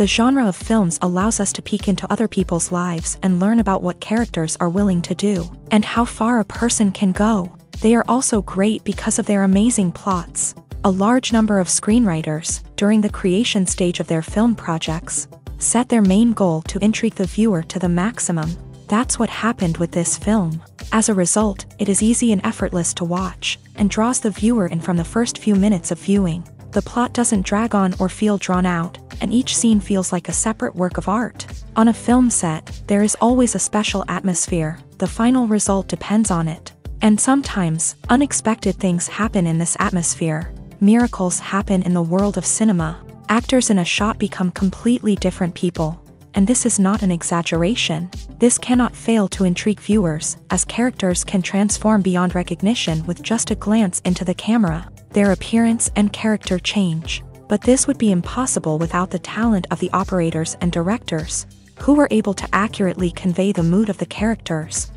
The genre of films allows us to peek into other people's lives and learn about what characters are willing to do, and how far a person can go. They are also great because of their amazing plots. A large number of screenwriters, during the creation stage of their film projects, set their main goal to intrigue the viewer to the maximum. That's what happened with this film. As a result, it is easy and effortless to watch, and draws the viewer in from the first few minutes of viewing. The plot doesn't drag on or feel drawn out, and each scene feels like a separate work of art. On a film set, there is always a special atmosphere. The final result depends on it. And sometimes, unexpected things happen in this atmosphere. Miracles happen in the world of cinema. Actors in a shot become completely different people. And this is not an exaggeration. This cannot fail to intrigue viewers, as characters can transform beyond recognition with just a glance into the camera. Their appearance and character change. But this would be impossible without the talent of the operators and directors, who were able to accurately convey the mood of the characters.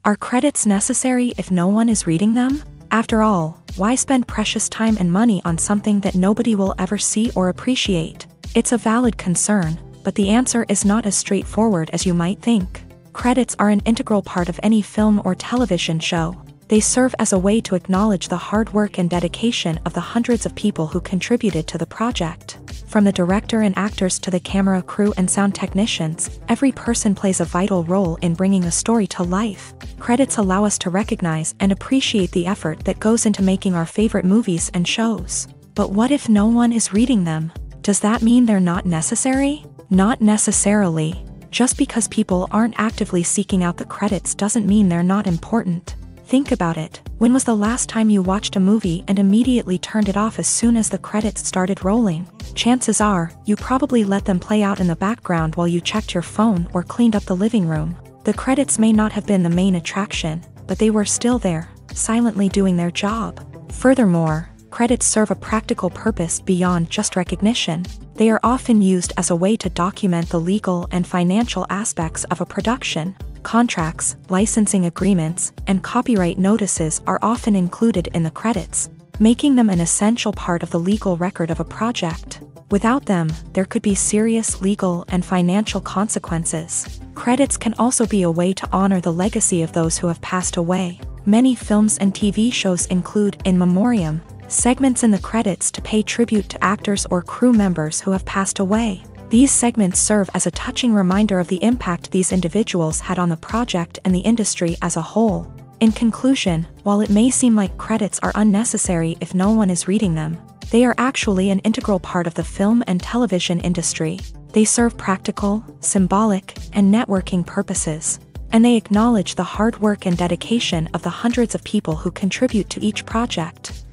Are credits necessary if no one is reading them? After all, why spend precious time and money on something that nobody will ever see or appreciate? It's a valid concern, but the answer is not as straightforward as you might think. Credits are an integral part of any film or television show. They serve as a way to acknowledge the hard work and dedication of the hundreds of people who contributed to the project. From the director and actors to the camera crew and sound technicians, every person plays a vital role in bringing a story to life. Credits allow us to recognize and appreciate the effort that goes into making our favorite movies and shows. But what if no one is reading them? Does that mean they're not necessary? Not necessarily. Just because people aren't actively seeking out the credits doesn't mean they're not important. Think about it. When was the last time you watched a movie and immediately turned it off as soon as the credits started rolling? Chances are, you probably let them play out in the background while you checked your phone or cleaned up the living room. The credits may not have been the main attraction, but they were still there, silently doing their job. Furthermore, credits serve a practical purpose beyond just recognition. They are often used as a way to document the legal and financial aspects of a production. Contracts, licensing agreements, and copyright notices are often included in the credits, making them an essential part of the legal record of a project. Without them, there could be serious legal and financial consequences. Credits can also be a way to honor the legacy of those who have passed away. Many films and TV shows include in memoriam segments in the credits to pay tribute to actors or crew members who have passed away. These segments serve as a touching reminder of the impact these individuals had on the project and the industry as a whole. In conclusion, while it may seem like credits are unnecessary if no one is reading them, they are actually an integral part of the film and television industry. They serve practical, symbolic, and networking purposes, and they acknowledge the hard work and dedication of the hundreds of people who contribute to each project.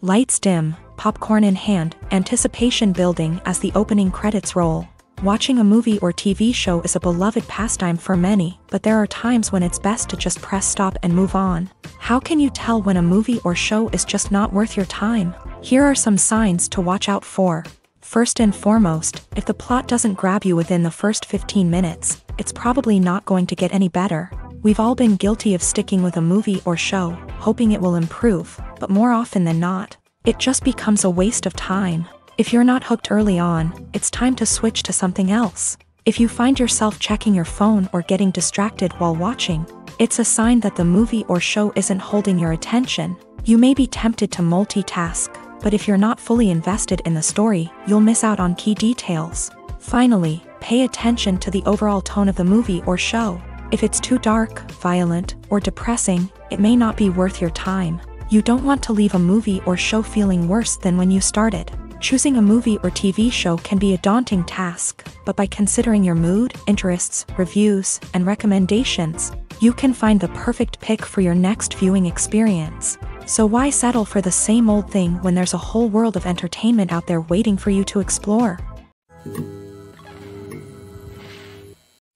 Lights dim, popcorn in hand, anticipation building as the opening credits roll. Watching a movie or TV show is a beloved pastime for many, but there are times when it's best to just press stop and move on. How can you tell when a movie or show is just not worth your time? Here are some signs to watch out for. First and foremost, if the plot doesn't grab you within the first 15 minutes, it's probably not going to get any better. We've all been guilty of sticking with a movie or show, hoping it will improve, but more often than not, it just becomes a waste of time. If you're not hooked early on, it's time to switch to something else. If you find yourself checking your phone or getting distracted while watching, it's a sign that the movie or show isn't holding your attention. You may be tempted to multitask, but if you're not fully invested in the story, you'll miss out on key details. Finally, pay attention to the overall tone of the movie or show. If it's too dark, violent, or depressing, it may not be worth your time. You don't want to leave a movie or show feeling worse than when you started. Choosing a movie or TV show can be a daunting task, but by considering your mood, interests, reviews, and recommendations, you can find the perfect pick for your next viewing experience. So why settle for the same old thing when there's a whole world of entertainment out there waiting for you to explore?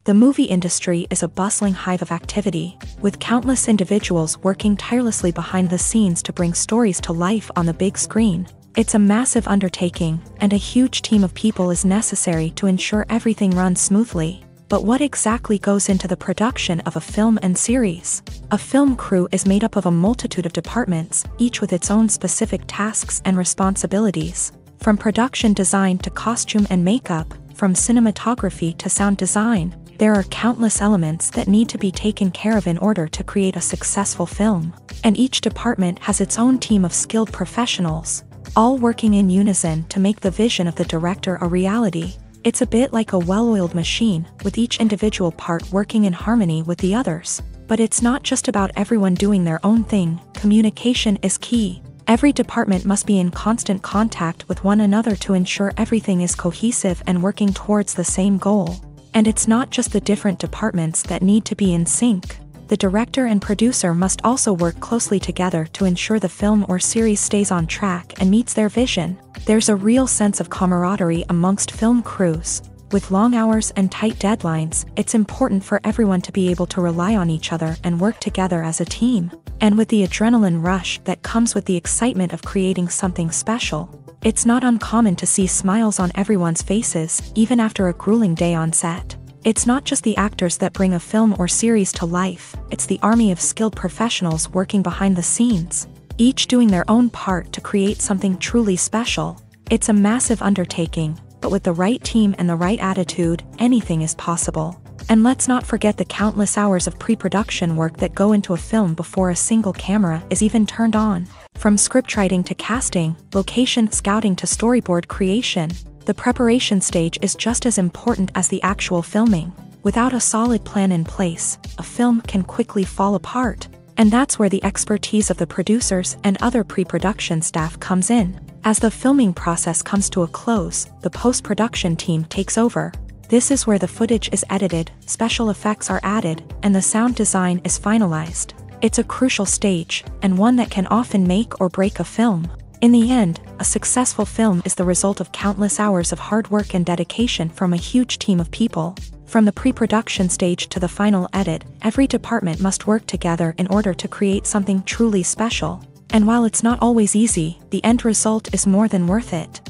The movie industry is a bustling hive of activity, with countless individuals working tirelessly behind the scenes to bring stories to life on the big screen. It's a massive undertaking, and a huge team of people is necessary to ensure everything runs smoothly. But what exactly goes into the production of a film and series? A film crew is made up of a multitude of departments, each with its own specific tasks and responsibilities. From production design to costume and makeup, from cinematography to sound design, there are countless elements that need to be taken care of in order to create a successful film. And each department has its own team of skilled professionals, all working in unison to make the vision of the director a reality. It's a bit like a well-oiled machine, with each individual part working in harmony with the others. But it's not just about everyone doing their own thing. Communication is key. Every department must be in constant contact with one another to ensure everything is cohesive and working towards the same goal. And it's not just the different departments that need to be in sync. The director and producer must also work closely together to ensure the film or series stays on track and meets their vision. There's a real sense of camaraderie amongst film crews. With long hours and tight deadlines, it's important for everyone to be able to rely on each other and work together as a team. And with the adrenaline rush that comes with the excitement of creating something special, it's not uncommon to see smiles on everyone's faces, even after a grueling day on set. It's not just the actors that bring a film or series to life, it's the army of skilled professionals working behind the scenes, each doing their own part to create something truly special. It's a massive undertaking, but with the right team and the right attitude, anything is possible. And let's not forget the countless hours of pre-production work that go into a film before a single camera is even turned on. From scriptwriting to casting, location scouting to storyboard creation, the preparation stage is just as important as the actual filming. Without a solid plan in place, a film can quickly fall apart. And that's where the expertise of the producers and other pre-production staff comes in. As the filming process comes to a close, the post-production team takes over. This is where the footage is edited, special effects are added, and the sound design is finalized. It's a crucial stage, and one that can often make or break a film. In the end, a successful film is the result of countless hours of hard work and dedication from a huge team of people. From the pre-production stage to the final edit, every department must work together in order to create something truly special. And while it's not always easy, the end result is more than worth it.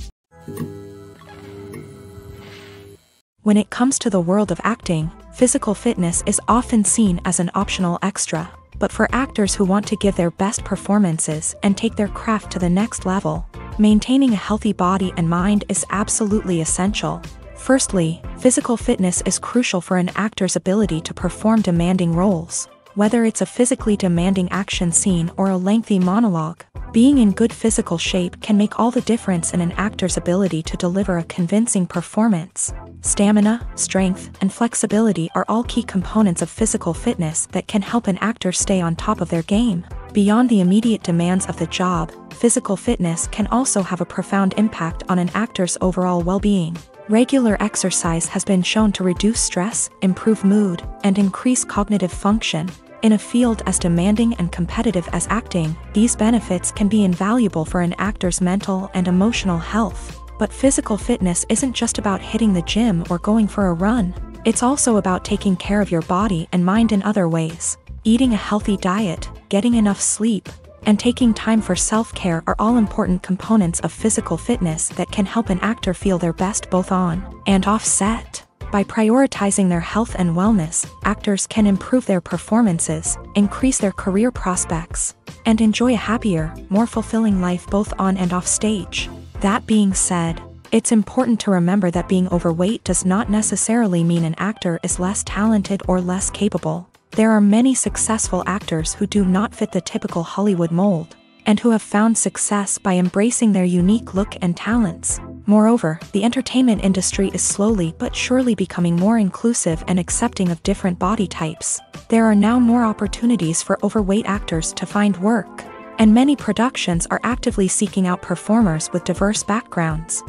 When it comes to the world of acting, physical fitness is often seen as an optional extra. But for actors who want to give their best performances and take their craft to the next level, maintaining a healthy body and mind is absolutely essential. Firstly, physical fitness is crucial for an actor's ability to perform demanding roles. Whether it's a physically demanding action scene or a lengthy monologue, being in good physical shape can make all the difference in an actor's ability to deliver a convincing performance. Stamina, strength, and flexibility are all key components of physical fitness that can help an actor stay on top of their game. Beyond the immediate demands of the job, physical fitness can also have a profound impact on an actor's overall well-being. Regular exercise has been shown to reduce stress, improve mood, and increase cognitive function. In a field as demanding and competitive as acting, these benefits can be invaluable for an actor's mental and emotional health. But physical fitness isn't just about hitting the gym or going for a run. It's also about taking care of your body and mind in other ways. Eating a healthy diet, getting enough sleep, and taking time for self-care are all important components of physical fitness that can help an actor feel their best both on and off set. By prioritizing their health and wellness, actors can improve their performances, increase their career prospects, and enjoy a happier, more fulfilling life both on and off stage. That being said, it's important to remember that being overweight does not necessarily mean an actor is less talented or less capable. There are many successful actors who do not fit the typical Hollywood mold, and who have found success by embracing their unique look and talents. Moreover, the entertainment industry is slowly but surely becoming more inclusive and accepting of different body types. There are now more opportunities for overweight actors to find work, and many productions are actively seeking out performers with diverse backgrounds.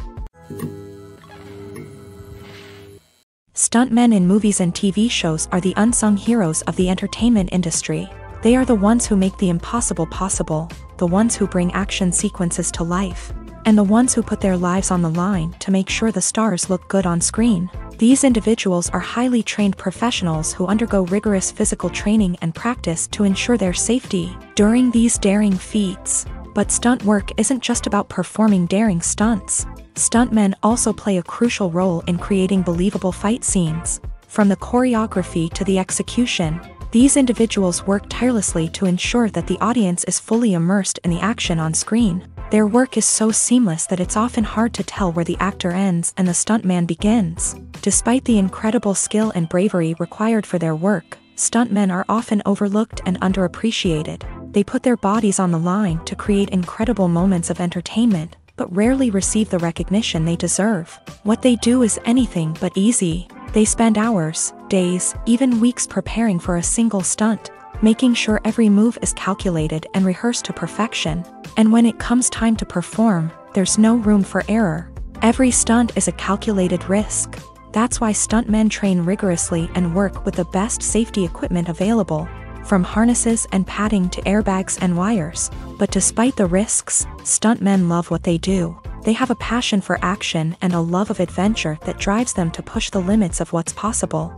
Stuntmen in movies and TV shows are the unsung heroes of the entertainment industry. They are the ones who make the impossible possible, the ones who bring action sequences to life, and the ones who put their lives on the line to make sure the stars look good on screen. These individuals are highly trained professionals who undergo rigorous physical training and practice to ensure their safety during these daring feats. But stunt work isn't just about performing daring stunts. Stuntmen also play a crucial role in creating believable fight scenes. From the choreography to the execution, these individuals work tirelessly to ensure that the audience is fully immersed in the action on screen. Their work is so seamless that it's often hard to tell where the actor ends and the stuntman begins. Despite the incredible skill and bravery required for their work, stuntmen are often overlooked and underappreciated. They put their bodies on the line to create incredible moments of entertainment, but rarely receive the recognition they deserve. What they do is anything but easy. They spend hours, days, even weeks preparing for a single stunt, making sure every move is calculated and rehearsed to perfection. And when it comes time to perform, there's no room for error. Every stunt is a calculated risk. That's why stuntmen train rigorously and work with the best safety equipment available, from harnesses and padding to airbags and wires. But despite the risks, stuntmen love what they do. They have a passion for action and a love of adventure that drives them to push the limits of what's possible.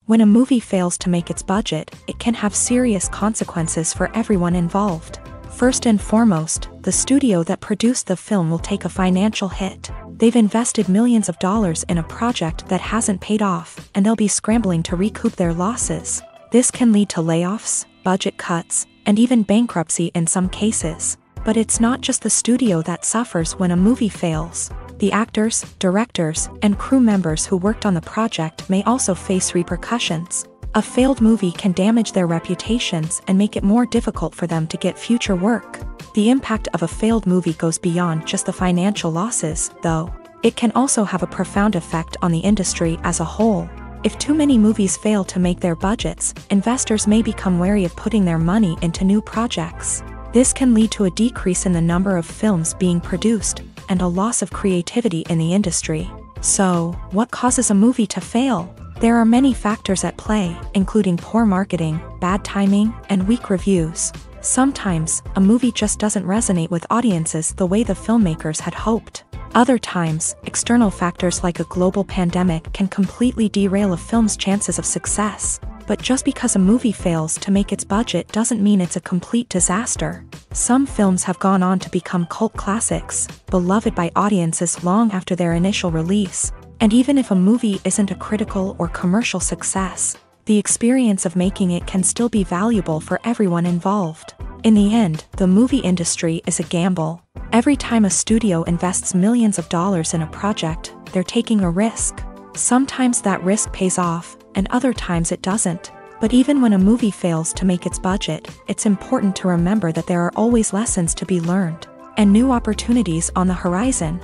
When a movie fails to make its budget, it can have serious consequences for everyone involved. First and foremost, the studio that produced the film will take a financial hit. They've invested millions of dollars in a project that hasn't paid off, and they'll be scrambling to recoup their losses. This can lead to layoffs, budget cuts, and even bankruptcy in some cases. But it's not just the studio that suffers when a movie fails. The actors, directors, and crew members who worked on the project may also face repercussions. A failed movie can damage their reputations and make it more difficult for them to get future work. The impact of a failed movie goes beyond just the financial losses, though. It can also have a profound effect on the industry as a whole. If too many movies fail to make their budgets, investors may become wary of putting their money into new projects. This can lead to a decrease in the number of films being produced, and a loss of creativity in the industry. So, what causes a movie to fail? There are many factors at play, including poor marketing, bad timing, and weak reviews. Sometimes, a movie just doesn't resonate with audiences the way the filmmakers had hoped. Other times, external factors like a global pandemic can completely derail a film's chances of success. But just because a movie fails to make its budget doesn't mean it's a complete disaster. Some films have gone on to become cult classics, beloved by audiences long after their initial release. And even if a movie isn't a critical or commercial success, the experience of making it can still be valuable for everyone involved. In the end, the movie industry is a gamble. Every time a studio invests millions of dollars in a project, they're taking a risk. Sometimes that risk pays off, and other times it doesn't. But even when a movie fails to make its budget, it's important to remember that there are always lessons to be learned, and new opportunities on the horizon.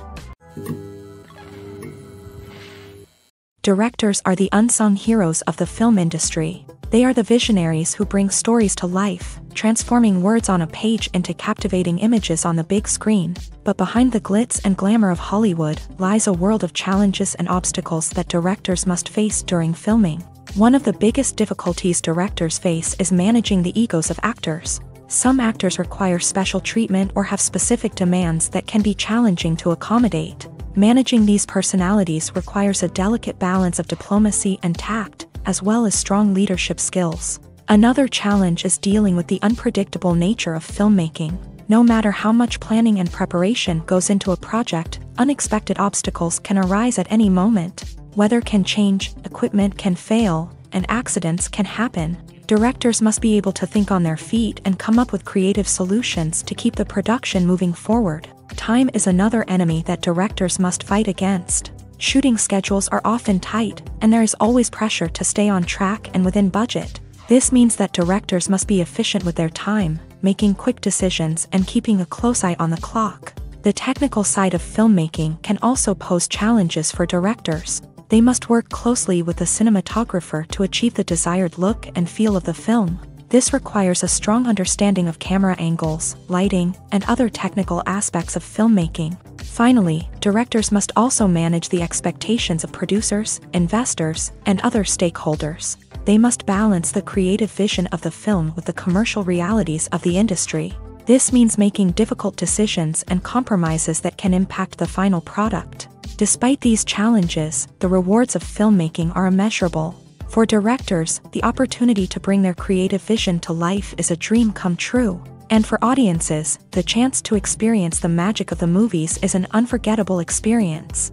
Directors are the unsung heroes of the film industry. They are the visionaries who bring stories to life, transforming words on a page into captivating images on the big screen. But behind the glitz and glamour of Hollywood lies a world of challenges and obstacles that directors must face during filming. One of the biggest difficulties directors face is managing the egos of actors. Some actors require special treatment or have specific demands that can be challenging to accommodate. Managing these personalities requires a delicate balance of diplomacy and tact, as well as strong leadership skills. Another challenge is dealing with the unpredictable nature of filmmaking. No matter how much planning and preparation goes into a project, unexpected obstacles can arise at any moment. Weather can change, equipment can fail, and accidents can happen. Directors must be able to think on their feet and come up with creative solutions to keep the production moving forward. Time is another enemy that directors must fight against. Shooting schedules are often tight, and there is always pressure to stay on track and within budget. This means that directors must be efficient with their time, making quick decisions and keeping a close eye on the clock. The technical side of filmmaking can also pose challenges for directors. They must work closely with the cinematographer to achieve the desired look and feel of the film. This requires a strong understanding of camera angles, lighting, and other technical aspects of filmmaking. Finally, directors must also manage the expectations of producers, investors, and other stakeholders. They must balance the creative vision of the film with the commercial realities of the industry. This means making difficult decisions and compromises that can impact the final product. Despite these challenges, the rewards of filmmaking are immeasurable. For directors, the opportunity to bring their creative vision to life is a dream come true. And for audiences, the chance to experience the magic of the movies is an unforgettable experience.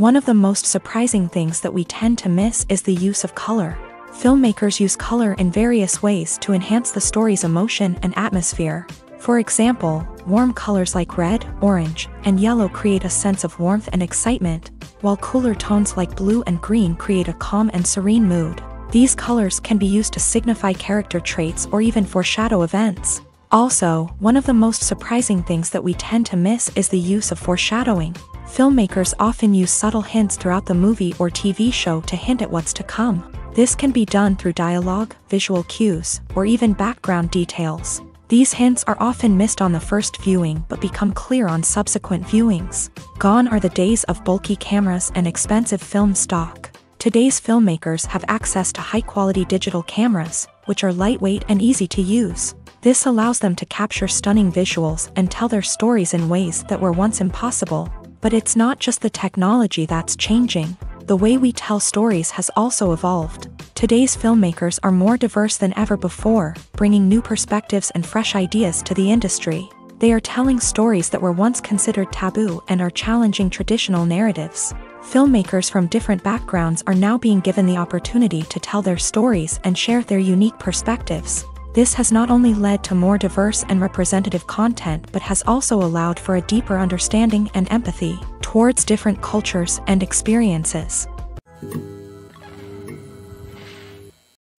One of the most surprising things that we tend to miss is the use of color. Filmmakers use color in various ways to enhance the story's emotion and atmosphere. For example, warm colors like red, orange, and yellow create a sense of warmth and excitement, while cooler tones like blue and green create a calm and serene mood. These colors can be used to signify character traits or even foreshadow events. Also, one of the most surprising things that we tend to miss is the use of foreshadowing. Filmmakers often use subtle hints throughout the movie or TV show to hint at what's to come. This can be done through dialogue, visual cues, or even background details. These hints are often missed on the first viewing but become clear on subsequent viewings. Gone are the days of bulky cameras and expensive film stock. Today's filmmakers have access to high-quality digital cameras, which are lightweight and easy to use. This allows them to capture stunning visuals and tell their stories in ways that were once impossible. But it's not just the technology that's changing. The way we tell stories has also evolved. Today's filmmakers are more diverse than ever before, bringing new perspectives and fresh ideas to the industry. They are telling stories that were once considered taboo and are challenging traditional narratives. Filmmakers from different backgrounds are now being given the opportunity to tell their stories and share their unique perspectives. This has not only led to more diverse and representative content but has also allowed for a deeper understanding and empathy towards different cultures and experiences.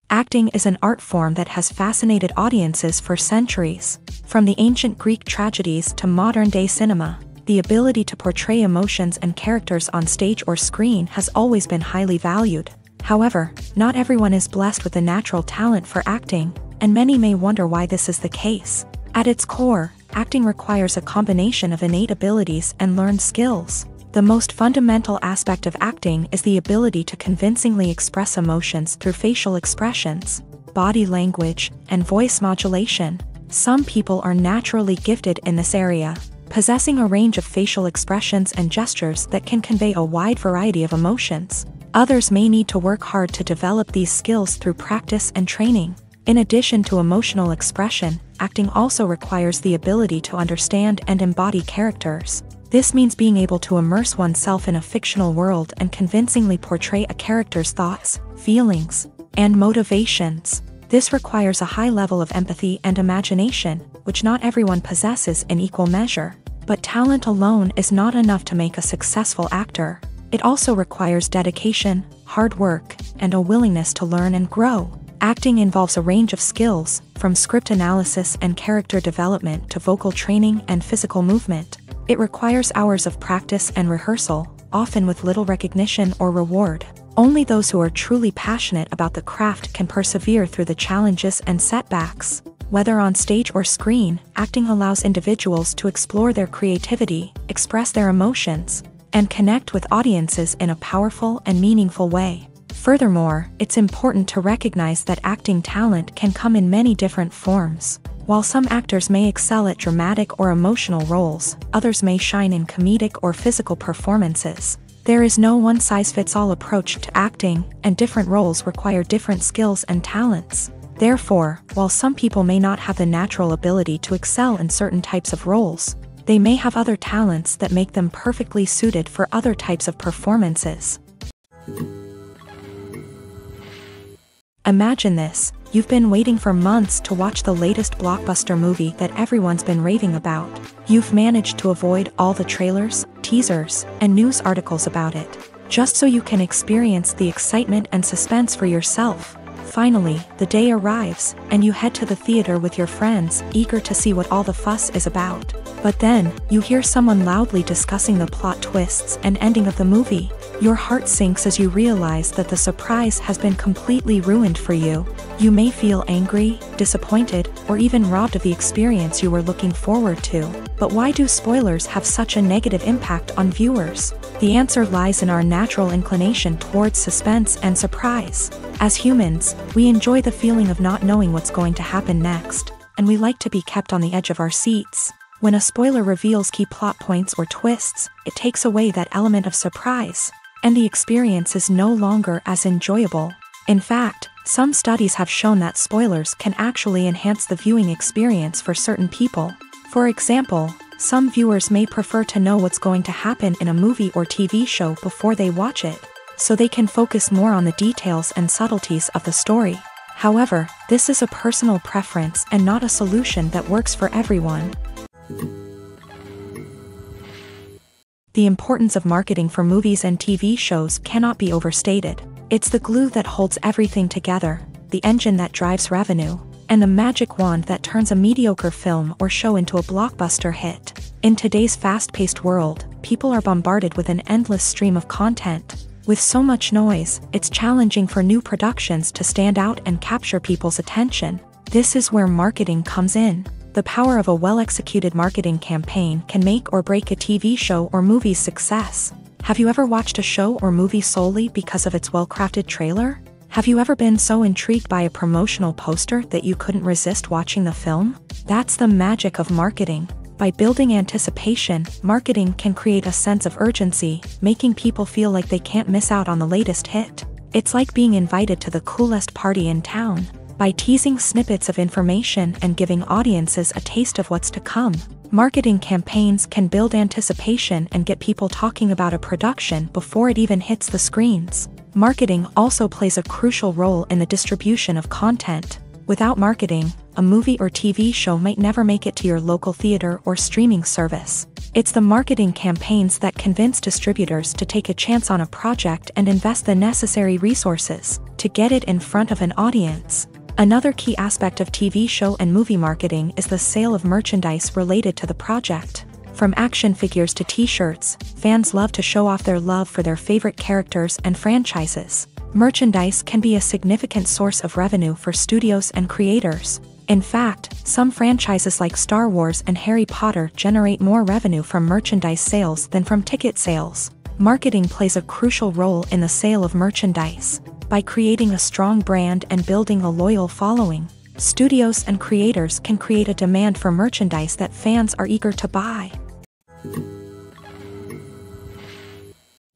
Acting is an art form that has fascinated audiences for centuries. From the ancient Greek tragedies to modern-day cinema, the ability to portray emotions and characters on stage or screen has always been highly valued. However, not everyone is blessed with a natural talent for acting, and many may wonder why this is the case. At its core, acting requires a combination of innate abilities and learned skills. The most fundamental aspect of acting is the ability to convincingly express emotions through facial expressions, body language, and voice modulation. Some people are naturally gifted in this area, possessing a range of facial expressions and gestures that can convey a wide variety of emotions. Others may need to work hard to develop these skills through practice and training. In addition to emotional expression, acting also requires the ability to understand and embody characters. This means being able to immerse oneself in a fictional world and convincingly portray a character's thoughts, feelings, and motivations. This requires a high level of empathy and imagination, which not everyone possesses in equal measure. But talent alone is not enough to make a successful actor. It also requires dedication, hard work, and a willingness to learn and grow. Acting involves a range of skills, from script analysis and character development to vocal training and physical movement. It requires hours of practice and rehearsal, often with little recognition or reward. Only those who are truly passionate about the craft can persevere through the challenges and setbacks. Whether on stage or screen, acting allows individuals to explore their creativity, express their emotions, and connect with audiences in a powerful and meaningful way. Furthermore, it's important to recognize that acting talent can come in many different forms. While some actors may excel at dramatic or emotional roles, others may shine in comedic or physical performances. There is no one-size-fits-all approach to acting, and different roles require different skills and talents. Therefore, while some people may not have the natural ability to excel in certain types of roles, they may have other talents that make them perfectly suited for other types of performances. Imagine this: you've been waiting for months to watch the latest blockbuster movie that everyone's been raving about. You've managed to avoid all the trailers, teasers, and news articles about it, just so you can experience the excitement and suspense for yourself. Finally, the day arrives, and you head to the theater with your friends, eager to see what all the fuss is about. But then, you hear someone loudly discussing the plot twists and ending of the movie. Your heart sinks as you realize that the surprise has been completely ruined for you. You may feel angry, disappointed, or even robbed of the experience you were looking forward to. But why do spoilers have such a negative impact on viewers? The answer lies in our natural inclination towards suspense and surprise. As humans, we enjoy the feeling of not knowing what's going to happen next, and we like to be kept on the edge of our seats. When a spoiler reveals key plot points or twists, it takes away that element of surprise, and the experience is no longer as enjoyable. In fact, some studies have shown that spoilers can actually enhance the viewing experience for certain people. For example, Some viewers may prefer to know what's going to happen in a movie or TV show before they watch it, so they can focus more on the details and subtleties of the story. However, this is a personal preference and not a solution that works for everyone. The importance of marketing for movies and TV shows cannot be overstated. It's the glue that holds everything together, the engine that drives revenue, and the magic wand that turns a mediocre film or show into a blockbuster hit. In today's fast-paced world, people are bombarded with an endless stream of content. With so much noise, it's challenging for new productions to stand out and capture people's attention. This is where marketing comes in. The power of a well-executed marketing campaign can make or break a TV show or movie's success. Have you ever watched a show or movie solely because of its well-crafted trailer? Have you ever been so intrigued by a promotional poster that you couldn't resist watching the film? That's the magic of marketing. By building anticipation, marketing can create a sense of urgency, making people feel like they can't miss out on the latest hit. It's like being invited to the coolest party in town. By teasing snippets of information and giving audiences a taste of what's to come, marketing campaigns can build anticipation and get people talking about a production before it even hits the screens. Marketing also plays a crucial role in the distribution of content. Without marketing, a movie or TV show might never make it to your local theater or streaming service. It's the marketing campaigns that convince distributors to take a chance on a project and invest the necessary resources to get it in front of an audience. Another key aspect of TV show and movie marketing is the sale of merchandise related to the project. From action figures to t-shirts, fans love to show off their love for their favorite characters and franchises. Merchandise can be a significant source of revenue for studios and creators. In fact, some franchises like Star Wars and Harry Potter generate more revenue from merchandise sales than from ticket sales. Marketing plays a crucial role in the sale of merchandise. By creating a strong brand and building a loyal following, studios and creators can create a demand for merchandise that fans are eager to buy.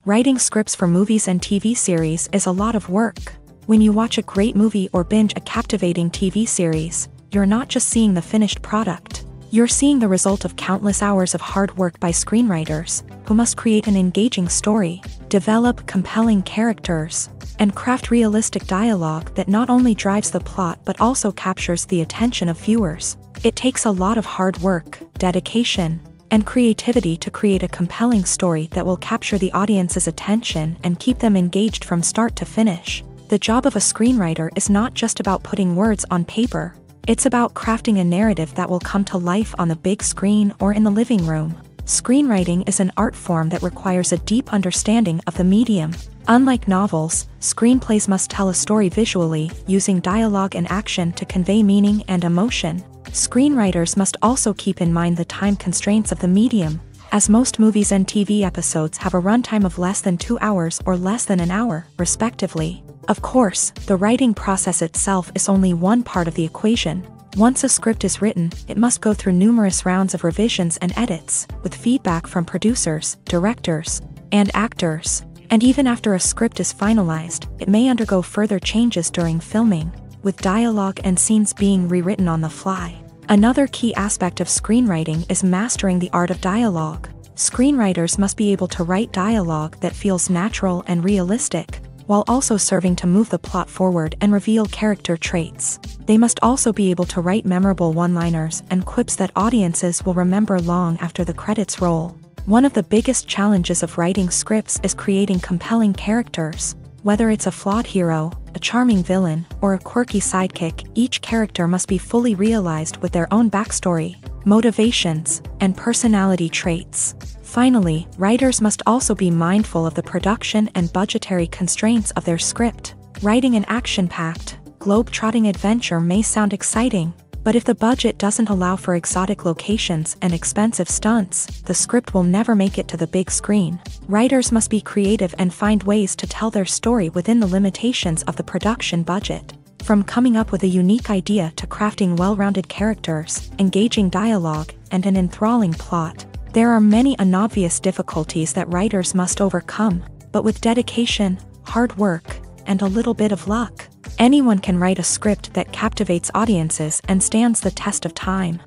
Writing scripts for movies and TV series is a lot of work. When you watch a great movie or binge a captivating TV series, you're not just seeing the finished product. You're seeing the result of countless hours of hard work by screenwriters, who must create an engaging story, develop compelling characters, and craft realistic dialogue that not only drives the plot but also captures the attention of viewers. It takes a lot of hard work, dedication, and creativity to create a compelling story that will capture the audience's attention and keep them engaged from start to finish. The job of a screenwriter is not just about putting words on paper. It's about crafting a narrative that will come to life on the big screen or in the living room. Screenwriting is an art form that requires a deep understanding of the medium. Unlike novels, screenplays must tell a story visually, using dialogue and action to convey meaning and emotion. Screenwriters must also keep in mind the time constraints of the medium, as most movies and TV episodes have a runtime of less than 2 hours or less than an hour, respectively. Of course, the writing process itself is only one part of the equation. Once a script is written, it must go through numerous rounds of revisions and edits, with feedback from producers, directors, and actors. And even after a script is finalized, it may undergo further changes during filming, with dialogue and scenes being rewritten on the fly. Another key aspect of screenwriting is mastering the art of dialogue. Screenwriters must be able to write dialogue that feels natural and realistic, while also serving to move the plot forward and reveal character traits. They must also be able to write memorable one-liners and quips that audiences will remember long after the credits roll. One of the biggest challenges of writing scripts is creating compelling characters. Whether it's a flawed hero, a charming villain, or a quirky sidekick, each character must be fully realized with their own backstory, motivations, and personality traits. Finally, writers must also be mindful of the production and budgetary constraints of their script. Writing an action-packed, globe-trotting adventure may sound exciting, but if the budget doesn't allow for exotic locations and expensive stunts, the script will never make it to the big screen. Writers must be creative and find ways to tell their story within the limitations of the production budget. From coming up with a unique idea to crafting well-rounded characters, engaging dialogue, and an enthralling plot, there are many unobvious difficulties that writers must overcome, but with dedication, hard work, and a little bit of luck, anyone can write a script that captivates audiences and stands the test of time.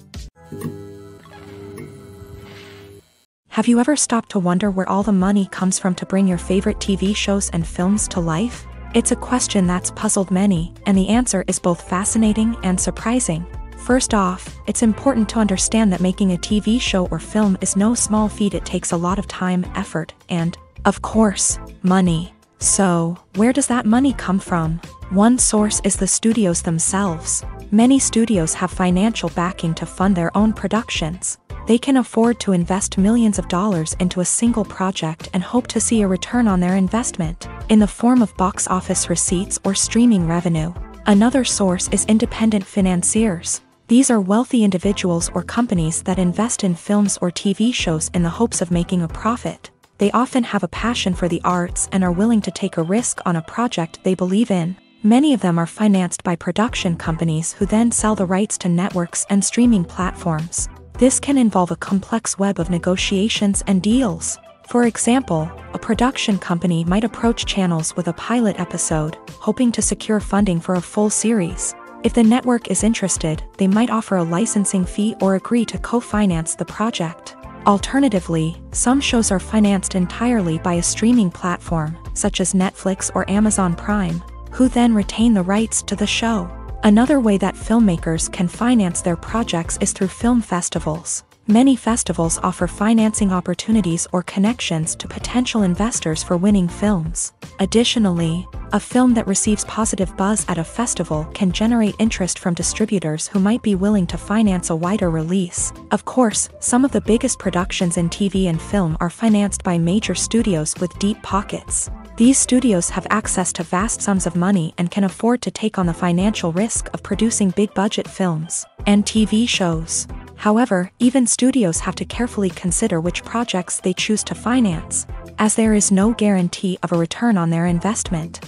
Have you ever stopped to wonder where all the money comes from to bring your favorite TV shows and films to life? It's a question that's puzzled many, and the answer is both fascinating and surprising. First off, it's important to understand that making a TV show or film is no small feat. It takes a lot of time, effort, and, of course, money. So, where does that money come from? One source is the studios themselves. Many studios have financial backing to fund their own productions. They can afford to invest millions of dollars into a single project and hope to see a return on their investment, in the form of box office receipts or streaming revenue. Another source is independent financiers. These are wealthy individuals or companies that invest in films or TV shows in the hopes of making a profit. They often have a passion for the arts and are willing to take a risk on a project they believe in. Many of them are financed by production companies who then sell the rights to networks and streaming platforms. This can involve a complex web of negotiations and deals. For example, a production company might approach channels with a pilot episode, hoping to secure funding for a full series. If the network is interested, they might offer a licensing fee or agree to co-finance the project. Alternatively, some shows are financed entirely by a streaming platform, such as Netflix or Amazon Prime, who then retain the rights to the show. Another way that filmmakers can finance their projects is through film festivals. Many festivals offer financing opportunities or connections to potential investors for winning films. Additionally, a film that receives positive buzz at a festival can generate interest from distributors who might be willing to finance a wider release. Of course, some of the biggest productions in TV and film are financed by major studios with deep pockets. These studios have access to vast sums of money and can afford to take on the financial risk of producing big-budget films and TV shows. However, even studios have to carefully consider which projects they choose to finance, as there is no guarantee of a return on their investment.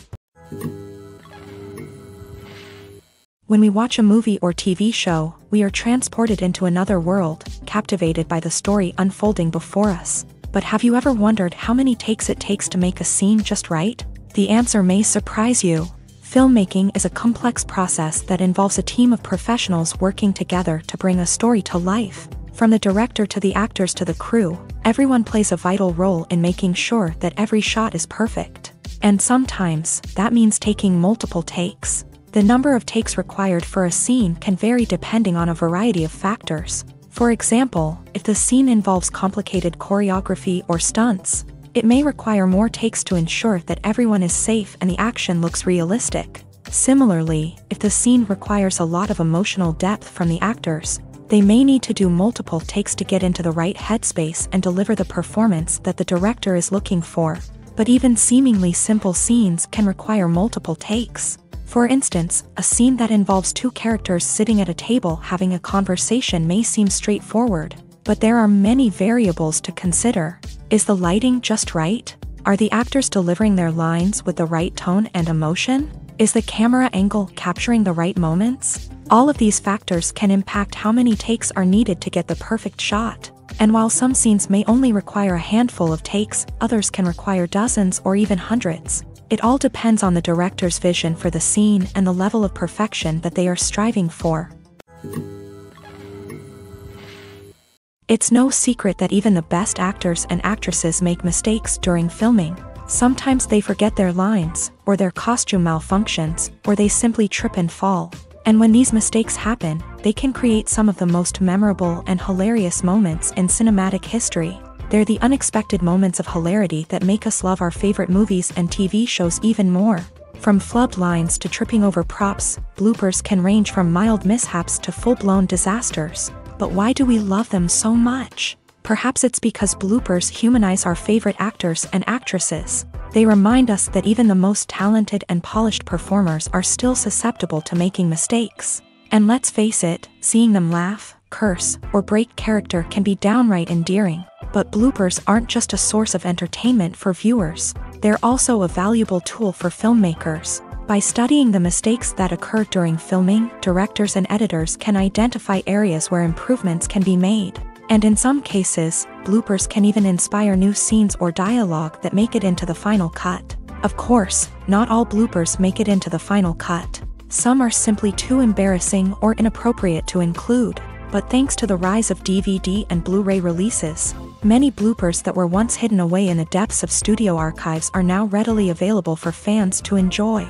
When we watch a movie or TV show, we are transported into another world, captivated by the story unfolding before us. But have you ever wondered how many takes it takes to make a scene just right? The answer may surprise you. Filmmaking is a complex process that involves a team of professionals working together to bring a story to life. From the director to the actors to the crew, everyone plays a vital role in making sure that every shot is perfect. And sometimes, that means taking multiple takes. The number of takes required for a scene can vary depending on a variety of factors. For example, if the scene involves complicated choreography or stunts, it may require more takes to ensure that everyone is safe and the action looks realistic. Similarly, if the scene requires a lot of emotional depth from the actors, they may need to do multiple takes to get into the right headspace and deliver the performance that the director is looking for. But even seemingly simple scenes can require multiple takes. For instance, a scene that involves two characters sitting at a table having a conversation may seem straightforward, but there are many variables to consider. Is the lighting just right? Are the actors delivering their lines with the right tone and emotion? Is the camera angle capturing the right moments? All of these factors can impact how many takes are needed to get the perfect shot. And while some scenes may only require a handful of takes, others can require dozens or even hundreds. It all depends on the director's vision for the scene and the level of perfection that they are striving for. It's no secret that even the best actors and actresses make mistakes during filming. Sometimes they forget their lines, or their costume malfunctions, or they simply trip and fall. And when these mistakes happen, they can create some of the most memorable and hilarious moments in cinematic history. They're the unexpected moments of hilarity that make us love our favorite movies and TV shows even more. From flubbed lines to tripping over props, bloopers can range from mild mishaps to full-blown disasters. But why do we love them so much? Perhaps it's because bloopers humanize our favorite actors and actresses. They remind us that even the most talented and polished performers are still susceptible to making mistakes. And let's face it, seeing them laugh, curse, or break character can be downright endearing. But bloopers aren't just a source of entertainment for viewers. They're also a valuable tool for filmmakers. By studying the mistakes that occur during filming, directors and editors can identify areas where improvements can be made. And in some cases, bloopers can even inspire new scenes or dialogue that make it into the final cut. Of course, not all bloopers make it into the final cut. Some are simply too embarrassing or inappropriate to include. but thanks to the rise of DVD and Blu-ray releases, many bloopers that were once hidden away in the depths of studio archives are now readily available for fans to enjoy.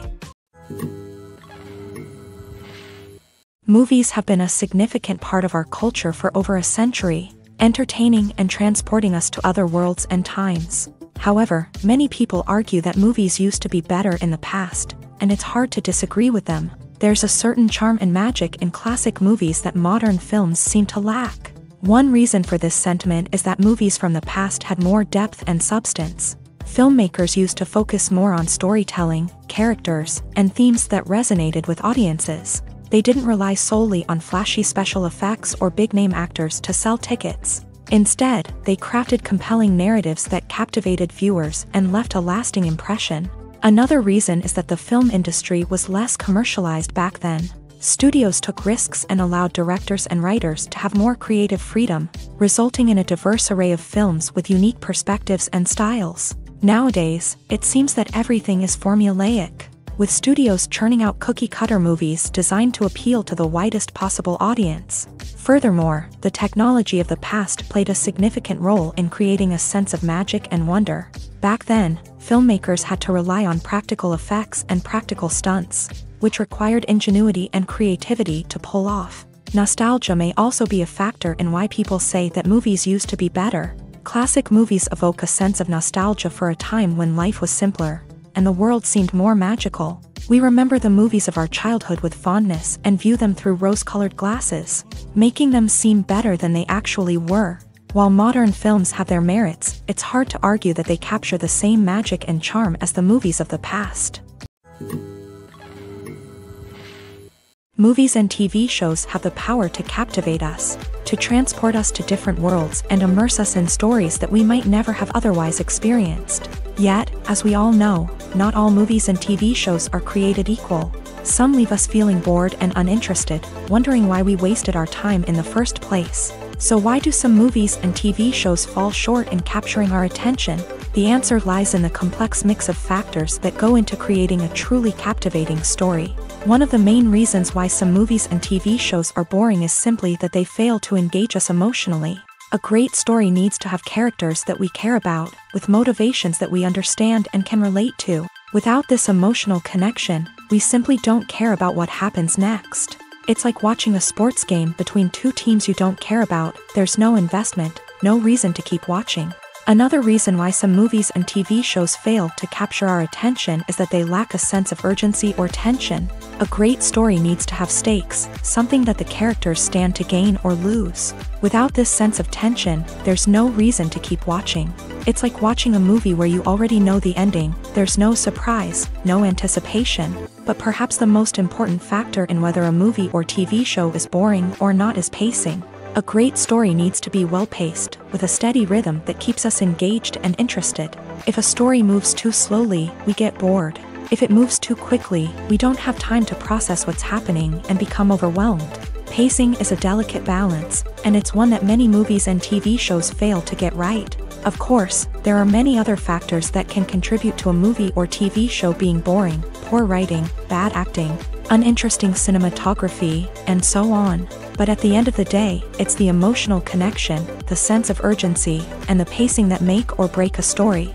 Movies have been a significant part of our culture for over a century, entertaining and transporting us to other worlds and times. However, many people argue that movies used to be better in the past, and it's hard to disagree with them. There's a certain charm and magic in classic movies that modern films seem to lack. One reason for this sentiment is that movies from the past had more depth and substance. Filmmakers used to focus more on storytelling, characters, and themes that resonated with audiences. They didn't rely solely on flashy special effects or big-name actors to sell tickets. Instead, they crafted compelling narratives that captivated viewers and left a lasting impression. Another reason is that the film industry was less commercialized back then. Studios took risks and allowed directors and writers to have more creative freedom, resulting in a diverse array of films with unique perspectives and styles. Nowadays, it seems that everything is formulaic, with studios churning out cookie-cutter movies designed to appeal to the widest possible audience. Furthermore, the technology of the past played a significant role in creating a sense of magic and wonder. Back then, filmmakers had to rely on practical effects and practical stunts, which required ingenuity and creativity to pull off. Nostalgia may also be a factor in why people say that movies used to be better. Classic movies evoke a sense of nostalgia for a time when life was simpler, and the world seemed more magical. We remember the movies of our childhood with fondness and view them through rose-colored glasses, making them seem better than they actually were. While modern films have their merits, it's hard to argue that they capture the same magic and charm as the movies of the past. Movies and TV shows have the power to captivate us, to transport us to different worlds and immerse us in stories that we might never have otherwise experienced. Yet, as we all know, not all movies and TV shows are created equal. Some leave us feeling bored and uninterested, wondering why we wasted our time in the first place. So why do some movies and TV shows fall short in capturing our attention? The answer lies in the complex mix of factors that go into creating a truly captivating story. One of the main reasons why some movies and TV shows are boring is simply that they fail to engage us emotionally. A great story needs to have characters that we care about, with motivations that we understand and can relate to. Without this emotional connection, we simply don't care about what happens next. It's like watching a sports game between two teams you don't care about. There's no investment, no reason to keep watching. Another reason why some movies and TV shows fail to capture our attention is that they lack a sense of urgency or tension. A great story needs to have stakes, something that the characters stand to gain or lose. Without this sense of tension, there's no reason to keep watching. It's like watching a movie where you already know the ending. There's no surprise, no anticipation. But perhaps the most important factor in whether a movie or TV show is boring or not is pacing. A great story needs to be well-paced, with a steady rhythm that keeps us engaged and interested. If a story moves too slowly, we get bored. If it moves too quickly, we don't have time to process what's happening and become overwhelmed. Pacing is a delicate balance, and it's one that many movies and TV shows fail to get right. Of course, there are many other factors that can contribute to a movie or TV show being boring: poor writing, bad acting, uninteresting cinematography, and so on. But at the end of the day, it's the emotional connection, the sense of urgency, and the pacing that make or break a story.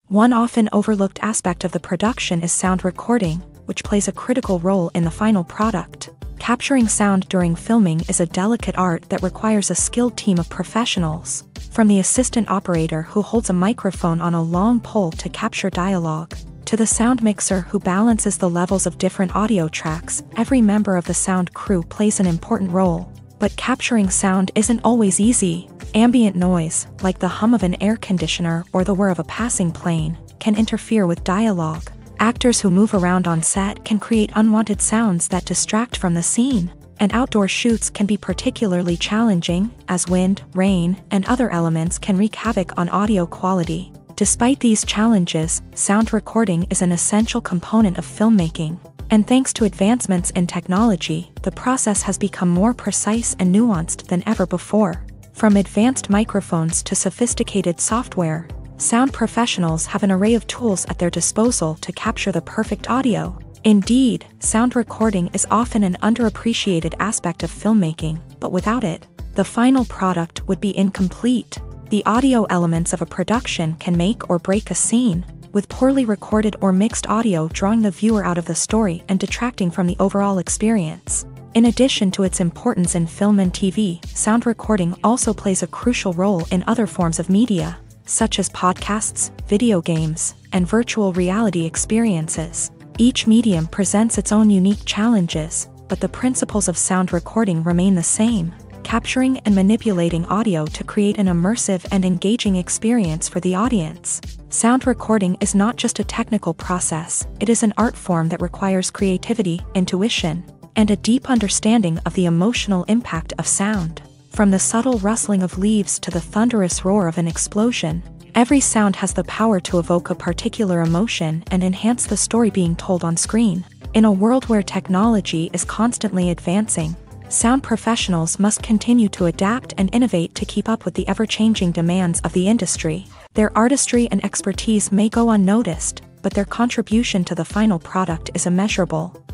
One often overlooked aspect of the production is sound recording, which plays a critical role in the final product. Capturing sound during filming is a delicate art that requires a skilled team of professionals. From the assistant operator who holds a microphone on a long pole to capture dialogue, to the sound mixer who balances the levels of different audio tracks, every member of the sound crew plays an important role. But capturing sound isn't always easy. Ambient noise, like the hum of an air conditioner or the whir of a passing plane, can interfere with dialogue. Actors who move around on set can create unwanted sounds that distract from the scene. And outdoor shoots can be particularly challenging, as wind, rain, and other elements can wreak havoc on audio quality. Despite these challenges, sound recording is an essential component of filmmaking. And thanks to advancements in technology, the process has become more precise and nuanced than ever before. From advanced microphones to sophisticated software, sound professionals have an array of tools at their disposal to capture the perfect audio. Indeed, sound recording is often an underappreciated aspect of filmmaking, but without it, the final product would be incomplete. The audio elements of a production can make or break a scene, with poorly recorded or mixed audio drawing the viewer out of the story and detracting from the overall experience. In addition to its importance in film and TV, sound recording also plays a crucial role in other forms of media, such as podcasts, video games, and virtual reality experiences. Each medium presents its own unique challenges, but the principles of sound recording remain the same, capturing and manipulating audio to create an immersive and engaging experience for the audience. Sound recording is not just a technical process, it is an art form that requires creativity, intuition, and a deep understanding of the emotional impact of sound. From the subtle rustling of leaves to the thunderous roar of an explosion, every sound has the power to evoke a particular emotion and enhance the story being told on screen. In a world where technology is constantly advancing, sound professionals must continue to adapt and innovate to keep up with the ever-changing demands of the industry. Their artistry and expertise may go unnoticed, but their contribution to the final product is immeasurable.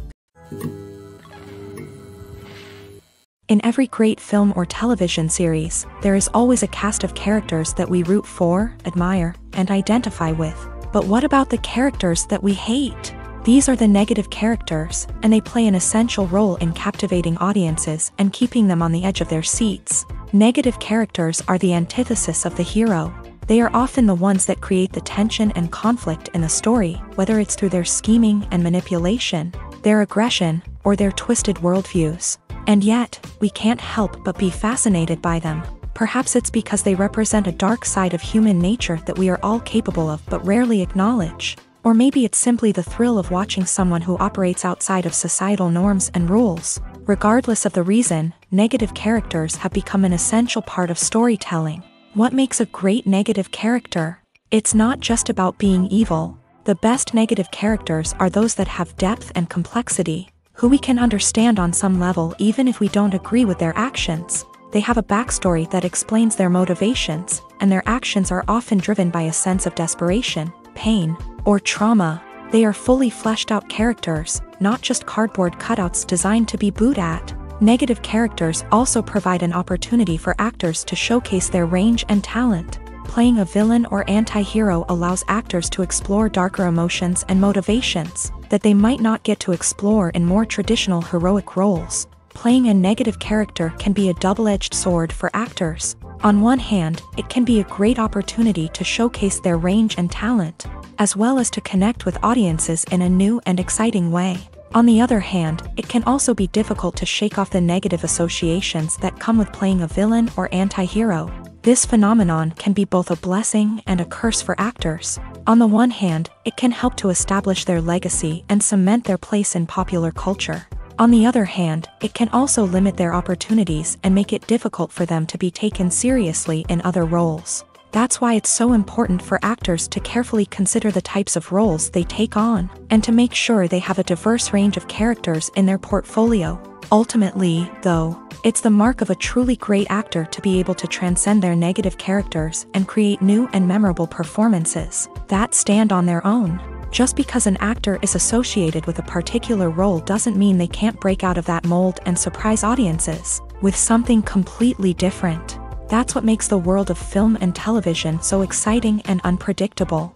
In every great film or television series, there is always a cast of characters that we root for, admire, and identify with. But what about the characters that we hate? These are the negative characters, and they play an essential role in captivating audiences and keeping them on the edge of their seats. Negative characters are the antithesis of the hero. They are often the ones that create the tension and conflict in the story, whether it's through their scheming and manipulation, their aggression, or their twisted worldviews. And yet, we can't help but be fascinated by them. Perhaps it's because they represent a dark side of human nature that we are all capable of but rarely acknowledge. Or maybe it's simply the thrill of watching someone who operates outside of societal norms and rules. Regardless of the reason, negative characters have become an essential part of storytelling. What makes a great negative character? It's not just about being evil. The best negative characters are those that have depth and complexity, who we can understand on some level even if we don't agree with their actions. They have a backstory that explains their motivations, and their actions are often driven by a sense of desperation, pain, or trauma. They are fully fleshed out characters, not just cardboard cutouts designed to be booed at. Negative characters also provide an opportunity for actors to showcase their range and talent. Playing a villain or anti-hero allows actors to explore darker emotions and motivations that they might not get to explore in more traditional heroic roles. Playing a negative character can be a double-edged sword for actors. On one hand, it can be a great opportunity to showcase their range and talent, as well as to connect with audiences in a new and exciting way. On the other hand, it can also be difficult to shake off the negative associations that come with playing a villain or anti-hero. This phenomenon can be both a blessing and a curse for actors. On the one hand, it can help to establish their legacy and cement their place in popular culture. On the other hand, it can also limit their opportunities and make it difficult for them to be taken seriously in other roles. That's why it's so important for actors to carefully consider the types of roles they take on, and to make sure they have a diverse range of characters in their portfolio. Ultimately, though, it's the mark of a truly great actor to be able to transcend their negative characters and create new and memorable performances that stand on their own. Just because an actor is associated with a particular role doesn't mean they can't break out of that mold and surprise audiences with something completely different. That's what makes the world of film and television so exciting and unpredictable.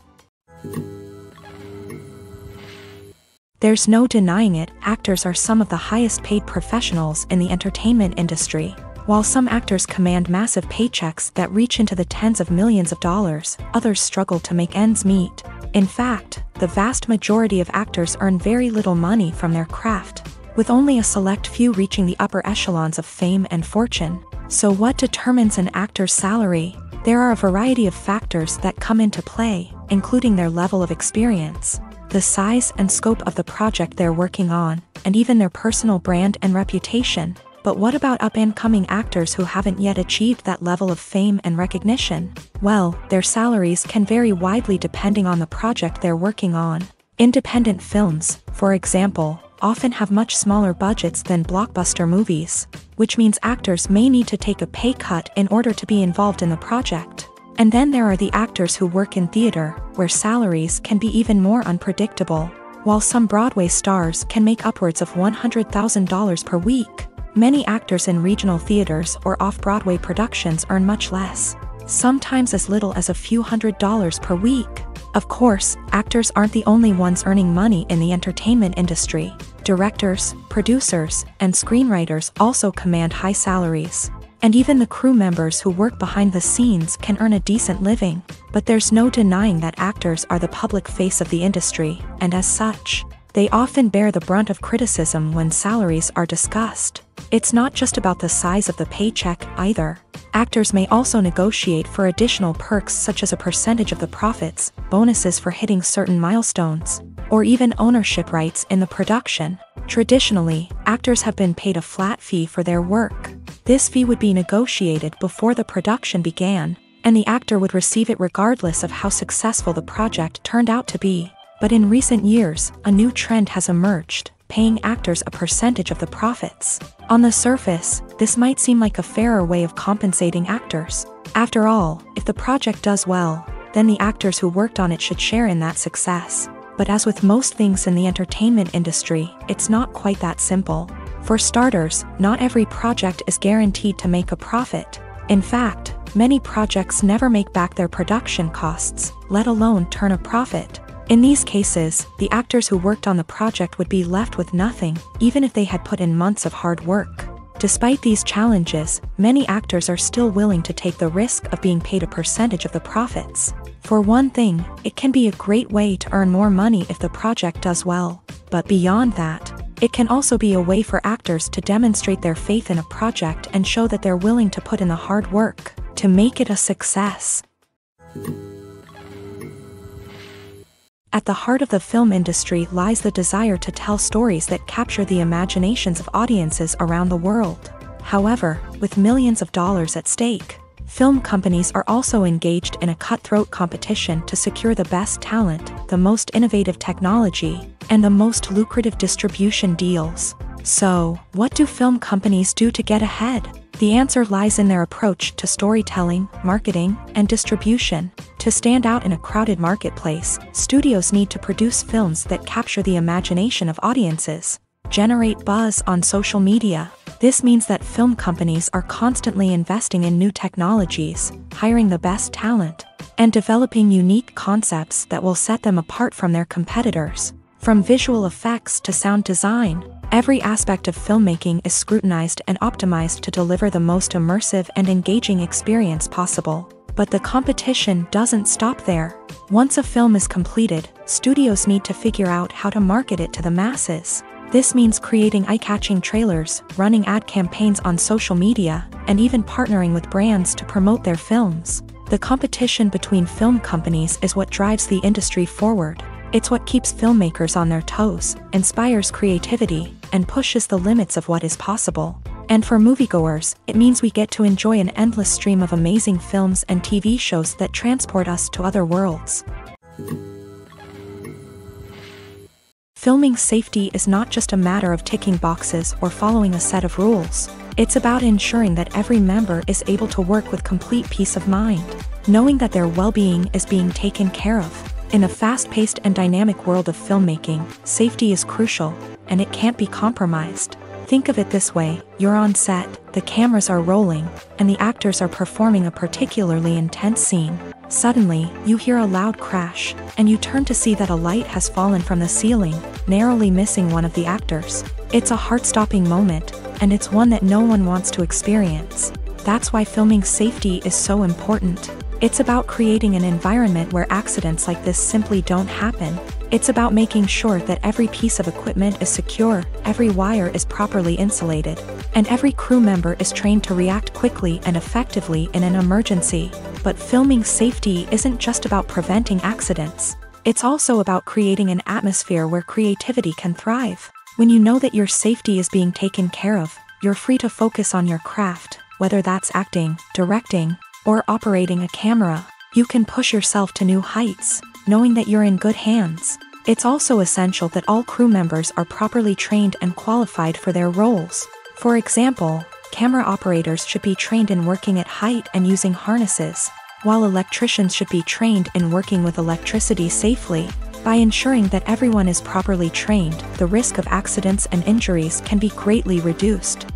There's no denying it, actors are some of the highest paid professionals in the entertainment industry. While some actors command massive paychecks that reach into the tens of millions of dollars, others struggle to make ends meet. In fact, the vast majority of actors earn very little money from their craft, with only a select few reaching the upper echelons of fame and fortune. So what determines an actor's salary? There are a variety of factors that come into play, including their level of experience, the size and scope of the project they're working on, and even their personal brand and reputation. But what about up-and-coming actors who haven't yet achieved that level of fame and recognition? Well, their salaries can vary widely depending on the project they're working on. Independent films, for example, often have much smaller budgets than blockbuster movies, which means actors may need to take a pay cut in order to be involved in the project. And then there are the actors who work in theater, where salaries can be even more unpredictable. While some Broadway stars can make upwards of $100,000 per week, many actors in regional theaters or off-Broadway productions earn much less, sometimes as little as a few $100s per week. Of course, actors aren't the only ones earning money in the entertainment industry. Directors, producers, and screenwriters also command high salaries. And even the crew members who work behind the scenes can earn a decent living. But there's no denying that actors are the public face of the industry, and as such, they often bear the brunt of criticism when salaries are discussed. It's not just about the size of the paycheck, either. Actors may also negotiate for additional perks such as a percentage of the profits, bonuses for hitting certain milestones, or even ownership rights in the production. Traditionally, actors have been paid a flat fee for their work. This fee would be negotiated before the production began, and the actor would receive it regardless of how successful the project turned out to be. But in recent years, a new trend has emerged, paying actors a percentage of the profits. On the surface, this might seem like a fairer way of compensating actors. After all, if the project does well, then the actors who worked on it should share in that success. But as with most things in the entertainment industry, it's not quite that simple. For starters, not every project is guaranteed to make a profit. In fact, many projects never make back their production costs, let alone turn a profit. In these cases, the actors who worked on the project would be left with nothing, even if they had put in months of hard work. Despite these challenges, many actors are still willing to take the risk of being paid a percentage of the profits. For one thing, it can be a great way to earn more money if the project does well. But beyond that, it can also be a way for actors to demonstrate their faith in a project and show that they're willing to put in the hard work to make it a success. At the heart of the film industry lies the desire to tell stories that capture the imaginations of audiences around the world. However, with millions of dollars at stake, film companies are also engaged in a cutthroat competition to secure the best talent, the most innovative technology, and the most lucrative distribution deals. So, what do film companies do to get ahead? The answer lies in their approach to storytelling, marketing, and distribution. To stand out in a crowded marketplace, studios need to produce films that capture the imagination of audiences, generate buzz on social media. This means that film companies are constantly investing in new technologies, hiring the best talent, and developing unique concepts that will set them apart from their competitors. From visual effects to sound design, every aspect of filmmaking is scrutinized and optimized to deliver the most immersive and engaging experience possible. But the competition doesn't stop there. Once a film is completed, studios need to figure out how to market it to the masses. This means creating eye-catching trailers, running ad campaigns on social media, and even partnering with brands to promote their films. The competition between film companies is what drives the industry forward. It's what keeps filmmakers on their toes, inspires creativity, and pushes the limits of what is possible. And for moviegoers, it means we get to enjoy an endless stream of amazing films and TV shows that transport us to other worlds. Filming safety is not just a matter of ticking boxes or following a set of rules. It's about ensuring that every member is able to work with complete peace of mind, knowing that their well-being is being taken care of. In a fast-paced and dynamic world of filmmaking, safety is crucial, and it can't be compromised. Think of it this way: you're on set, the cameras are rolling, and the actors are performing a particularly intense scene. Suddenly, you hear a loud crash, and you turn to see that a light has fallen from the ceiling, narrowly missing one of the actors. It's a heart-stopping moment, and it's one that no one wants to experience. That's why filming safety is so important. It's about creating an environment where accidents like this simply don't happen. It's about making sure that every piece of equipment is secure, every wire is properly insulated, and every crew member is trained to react quickly and effectively in an emergency. But filming safety isn't just about preventing accidents. It's also about creating an atmosphere where creativity can thrive. When you know that your safety is being taken care of, you're free to focus on your craft, whether that's acting, directing, or operating a camera. You can push yourself to new heights, knowing that you're in good hands. It's also essential that all crew members are properly trained and qualified for their roles. For example, camera operators should be trained in working at height and using harnesses, while electricians should be trained in working with electricity safely. By ensuring that everyone is properly trained, the risk of accidents and injuries can be greatly reduced.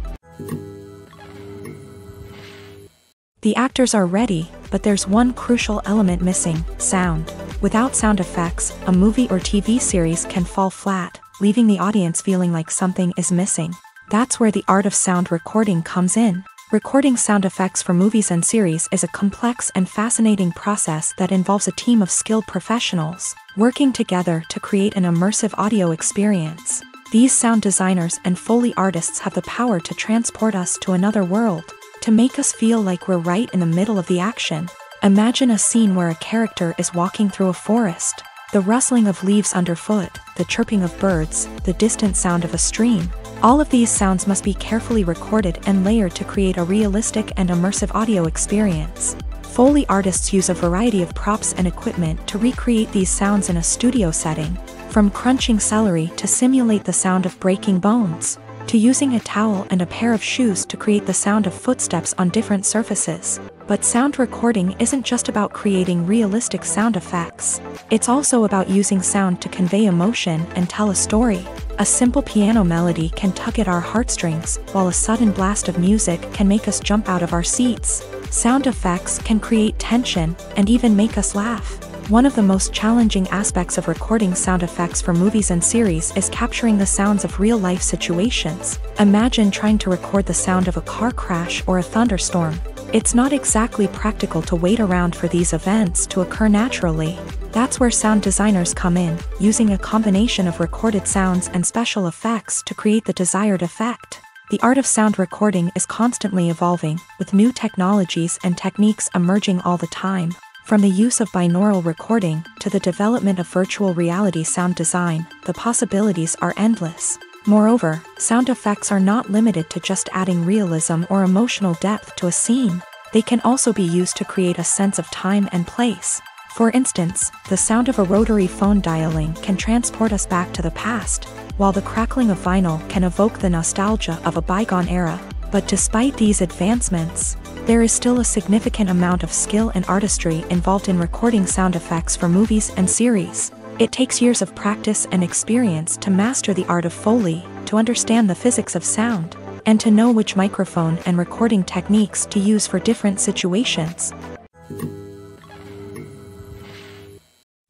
The actors are ready, but there's one crucial element missing: sound. Without sound effects, a movie or TV series can fall flat, leaving the audience feeling like something is missing. That's where the art of sound recording comes in. Recording sound effects for movies and series is a complex and fascinating process that involves a team of skilled professionals working together to create an immersive audio experience. These sound designers and Foley artists have the power to transport us to another world, to make us feel like we're right in the middle of the action. Imagine a scene where a character is walking through a forest. The rustling of leaves underfoot, the chirping of birds, the distant sound of a stream. All of these sounds must be carefully recorded and layered to create a realistic and immersive audio experience. Foley artists use a variety of props and equipment to recreate these sounds in a studio setting, from crunching celery to simulate the sound of breaking bones, to using a towel and a pair of shoes to create the sound of footsteps on different surfaces. But sound recording isn't just about creating realistic sound effects. It's also about using sound to convey emotion and tell a story. A simple piano melody can tug at our heartstrings, while a sudden blast of music can make us jump out of our seats. Sound effects can create tension and even make us laugh. One of the most challenging aspects of recording sound effects for movies and series is capturing the sounds of real-life situations. Imagine trying to record the sound of a car crash or a thunderstorm. It's not exactly practical to wait around for these events to occur naturally. That's where sound designers come in, using a combination of recorded sounds and special effects to create the desired effect. The art of sound recording is constantly evolving, with new technologies and techniques emerging all the time. From the use of binaural recording to the development of virtual reality sound design, the possibilities are endless. Moreover, sound effects are not limited to just adding realism or emotional depth to a scene. They can also be used to create a sense of time and place. For instance, the sound of a rotary phone dialing can transport us back to the past, while the crackling of vinyl can evoke the nostalgia of a bygone era. But despite these advancements, there is still a significant amount of skill and artistry involved in recording sound effects for movies and series. It takes years of practice and experience to master the art of Foley, to understand the physics of sound, and to know which microphone and recording techniques to use for different situations.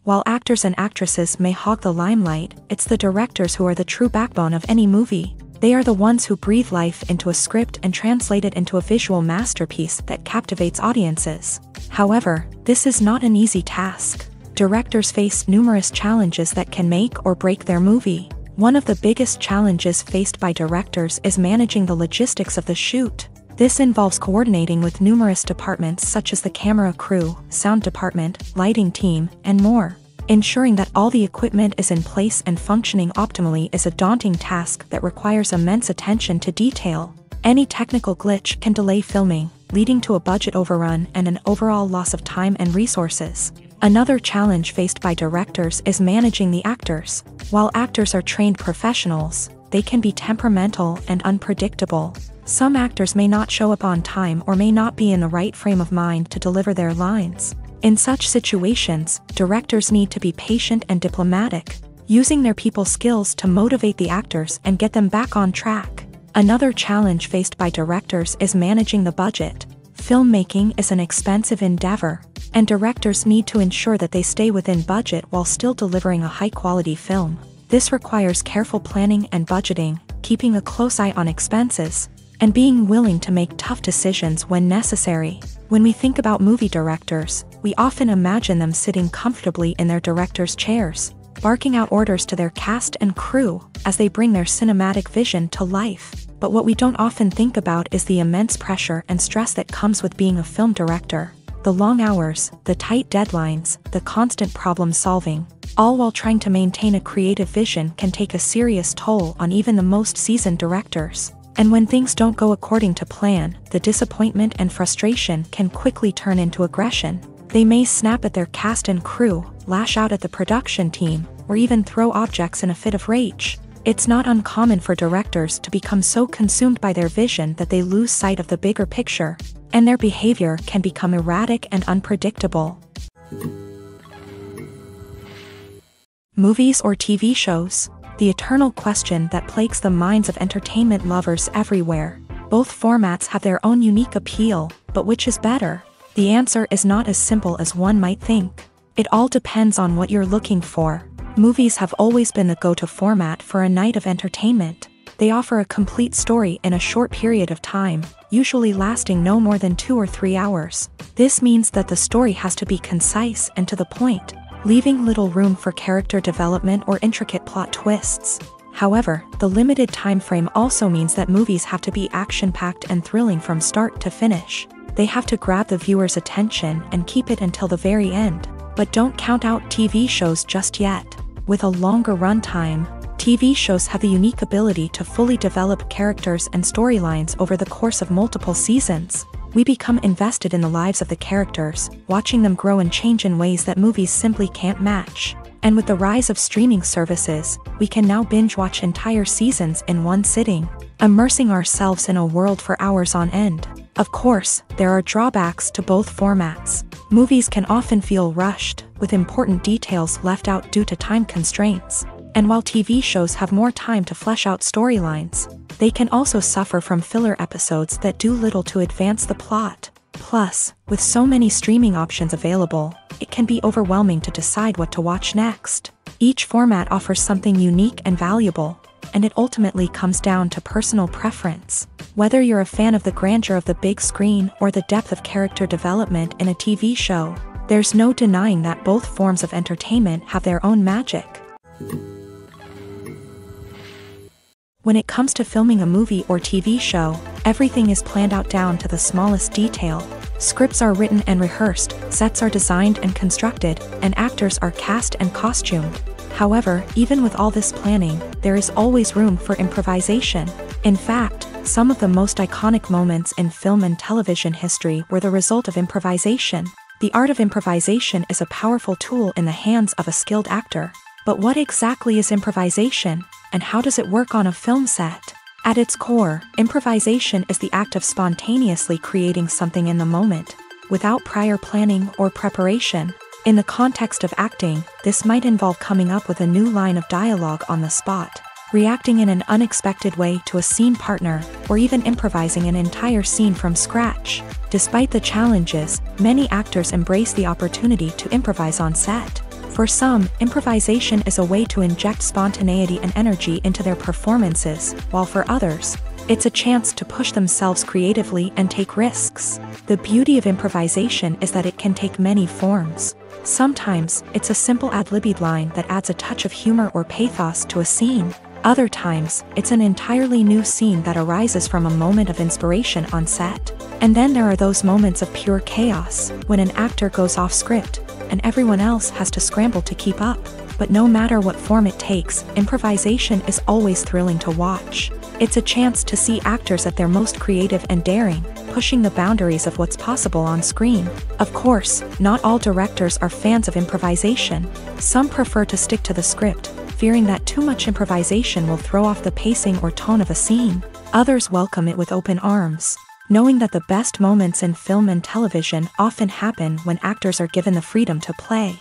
While actors and actresses may hog the limelight, it's the directors who are the true backbone of any movie. They are the ones who breathe life into a script and translate it into a visual masterpiece that captivates audiences. However, this is not an easy task. Directors face numerous challenges that can make or break their movie. One of the biggest challenges faced by directors is managing the logistics of the shoot. This involves coordinating with numerous departments such as the camera crew, sound department, lighting team, and more. Ensuring that all the equipment is in place and functioning optimally is a daunting task that requires immense attention to detail. Any technical glitch can delay filming, leading to a budget overrun and an overall loss of time and resources. Another challenge faced by directors is managing the actors. While actors are trained professionals, they can be temperamental and unpredictable. Some actors may not show up on time or may not be in the right frame of mind to deliver their lines. In such situations, directors need to be patient and diplomatic, using their people skills to motivate the actors and get them back on track. Another challenge faced by directors is managing the budget. Filmmaking is an expensive endeavor, and directors need to ensure that they stay within budget while still delivering a high-quality film. This requires careful planning and budgeting, keeping a close eye on expenses, and being willing to make tough decisions when necessary. When we think about movie directors, we often imagine them sitting comfortably in their director's chairs, barking out orders to their cast and crew as they bring their cinematic vision to life. But what we don't often think about is the immense pressure and stress that comes with being a film director. The long hours, the tight deadlines, the constant problem solving, all while trying to maintain a creative vision can take a serious toll on even the most seasoned directors. And when things don't go according to plan, the disappointment and frustration can quickly turn into aggression. They may snap at their cast and crew, lash out at the production team, or even throw objects in a fit of rage. It's not uncommon for directors to become so consumed by their vision that they lose sight of the bigger picture, and their behavior can become erratic and unpredictable. Movies or TV shows? The eternal question that plagues the minds of entertainment lovers everywhere. Both formats have their own unique appeal, but which is better? The answer is not as simple as one might think. It all depends on what you're looking for. Movies have always been the go-to format for a night of entertainment. They offer a complete story in a short period of time, usually lasting no more than 2 or 3 hours. This means that the story has to be concise and to the point, leaving little room for character development or intricate plot twists. However, the limited time frame also means that movies have to be action-packed and thrilling from start to finish. They have to grab the viewer's attention and keep it until the very end. But don't count out TV shows just yet. With a longer runtime, TV shows have the unique ability to fully develop characters and storylines over the course of multiple seasons. We become invested in the lives of the characters, watching them grow and change in ways that movies simply can't match. And with the rise of streaming services, we can now binge-watch entire seasons in one sitting, immersing ourselves in a world for hours on end. Of course, there are drawbacks to both formats. Movies can often feel rushed, with important details left out due to time constraints. And while TV shows have more time to flesh out storylines, they can also suffer from filler episodes that do little to advance the plot. Plus, with so many streaming options available, it can be overwhelming to decide what to watch next. Each format offers something unique and valuable, and it ultimately comes down to personal preference. Whether you're a fan of the grandeur of the big screen or the depth of character development in a TV show, there's no denying that both forms of entertainment have their own magic. When it comes to filming a movie or TV show, everything is planned out down to the smallest detail. Scripts are written and rehearsed, sets are designed and constructed, and actors are cast and costumed. However, even with all this planning, there is always room for improvisation. In fact, some of the most iconic moments in film and television history were the result of improvisation. The art of improvisation is a powerful tool in the hands of a skilled actor. But what exactly is improvisation, and how does it work on a film set? At its core, improvisation is the act of spontaneously creating something in the moment, without prior planning or preparation. In the context of acting, this might involve coming up with a new line of dialogue on the spot, reacting in an unexpected way to a scene partner, or even improvising an entire scene from scratch. Despite the challenges, many actors embrace the opportunity to improvise on set. For some, improvisation is a way to inject spontaneity and energy into their performances, while for others, it's a chance to push themselves creatively and take risks. The beauty of improvisation is that it can take many forms. Sometimes, it's a simple ad-libbed line that adds a touch of humor or pathos to a scene. Other times, it's an entirely new scene that arises from a moment of inspiration on set. And then there are those moments of pure chaos, when an actor goes off script, and everyone else has to scramble to keep up. But no matter what form it takes, improvisation is always thrilling to watch. It's a chance to see actors at their most creative and daring, pushing the boundaries of what's possible on screen. Of course, not all directors are fans of improvisation. Some prefer to stick to the script, fearing that too much improvisation will throw off the pacing or tone of a scene. Others welcome it with open arms, knowing that the best moments in film and television often happen when actors are given the freedom to play.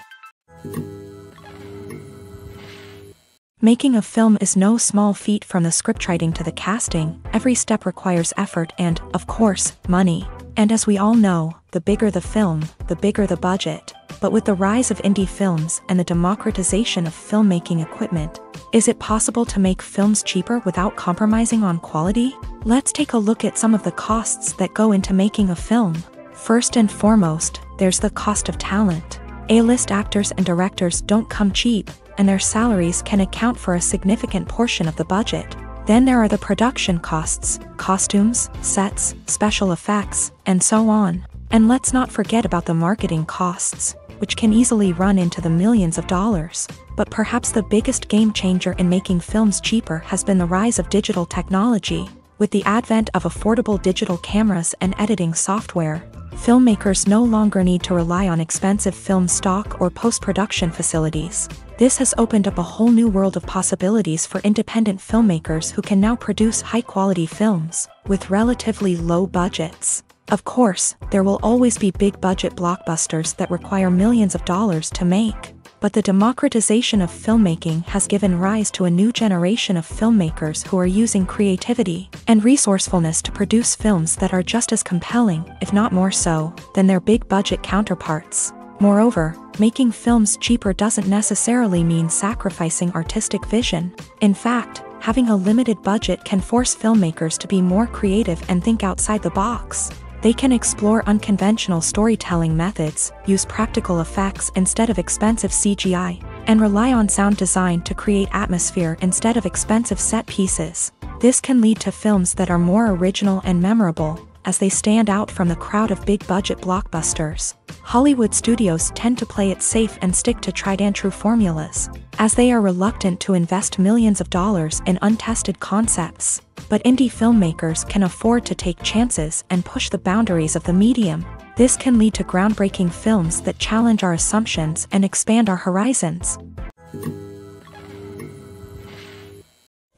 Making a film is no small feat. From the scriptwriting to the casting, every step requires effort and, of course, money. And as we all know, the bigger the film, the bigger the budget. But with the rise of indie films and the democratization of filmmaking equipment, is it possible to make films cheaper without compromising on quality? Let's take a look at some of the costs that go into making a film. First and foremost, there's the cost of talent. A-list actors and directors don't come cheap, and their salaries can account for a significant portion of the budget. Then there are the production costs, costumes, sets, special effects, and so on. And let's not forget about the marketing costs, which can easily run into the millions of dollars. But perhaps the biggest game changer in making films cheaper has been the rise of digital technology. With the advent of affordable digital cameras and editing software, filmmakers no longer need to rely on expensive film stock or post-production facilities. This has opened up a whole new world of possibilities for independent filmmakers who can now produce high-quality films with relatively low budgets. Of course, there will always be big-budget blockbusters that require millions of dollars to make. but the democratization of filmmaking has given rise to a new generation of filmmakers who are using creativity and resourcefulness to produce films that are just as compelling, if not more so, than their big-budget counterparts. Moreover, making films cheaper doesn't necessarily mean sacrificing artistic vision. In fact, having a limited budget can force filmmakers to be more creative and think outside the box. They can explore unconventional storytelling methods, use practical effects instead of expensive CGI, and rely on sound design to create atmosphere instead of expensive set pieces. This can lead to films that are more original and memorable, as they stand out from the crowd of big-budget blockbusters. Hollywood studios tend to play it safe and stick to tried-and-true formulas, as they are reluctant to invest millions of dollars in untested concepts. But indie filmmakers can afford to take chances and push the boundaries of the medium. This can lead to groundbreaking films that challenge our assumptions and expand our horizons.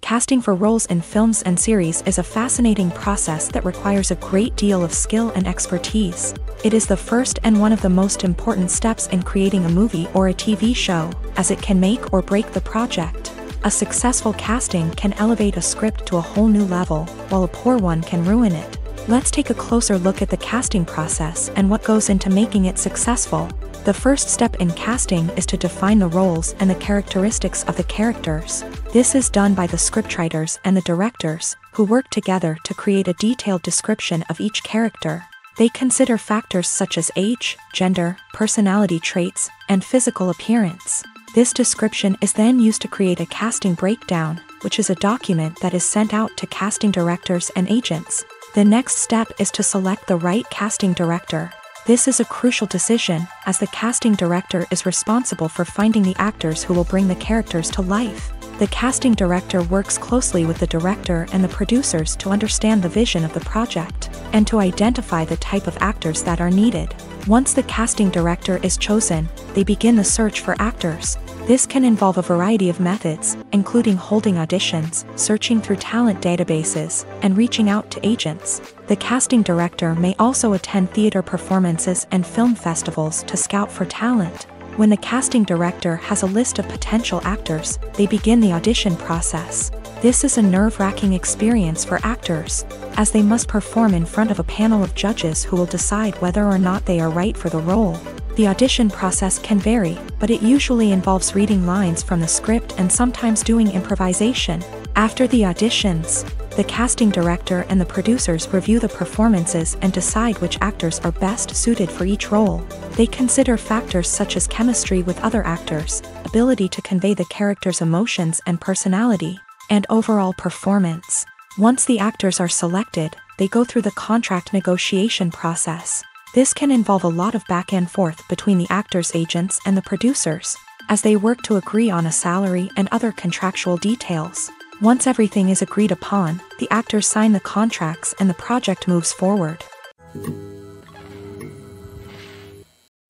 Casting for roles in films and series is a fascinating process that requires a great deal of skill and expertise. It is the first and one of the most important steps in creating a movie or a TV show, as it can make or break the project. A successful casting can elevate a script to a whole new level, while a poor one can ruin it. Let's take a closer look at the casting process and what goes into making it successful. The first step in casting is to define the roles and the characteristics of the characters. This is done by the scriptwriters and the directors, who work together to create a detailed description of each character. They consider factors such as age, gender, personality traits, and physical appearance. This description is then used to create a casting breakdown, which is a document that is sent out to casting directors and agents. The next step is to select the right casting director. This is a crucial decision, as the casting director is responsible for finding the actors who will bring the characters to life. The casting director works closely with the director and the producers to understand the vision of the project, and to identify the type of actors that are needed. Once the casting director is chosen, they begin the search for actors. This can involve a variety of methods, including holding auditions, searching through talent databases, and reaching out to agents. The casting director may also attend theater performances and film festivals to scout for talent. When the casting director has a list of potential actors, they begin the audition process. This is a nerve-wracking experience for actors, as they must perform in front of a panel of judges who will decide whether or not they are right for the role. The audition process can vary, but it usually involves reading lines from the script and sometimes doing improvisation. After the auditions, the casting director and the producers review the performances and decide which actors are best suited for each role. They consider factors such as chemistry with other actors, ability to convey the character's emotions and personality, and overall performance. Once the actors are selected, they go through the contract negotiation process. This can involve a lot of back and forth between the actors' agents and the producers, as they work to agree on a salary and other contractual details. Once everything is agreed upon, the actors sign the contracts and the project moves forward.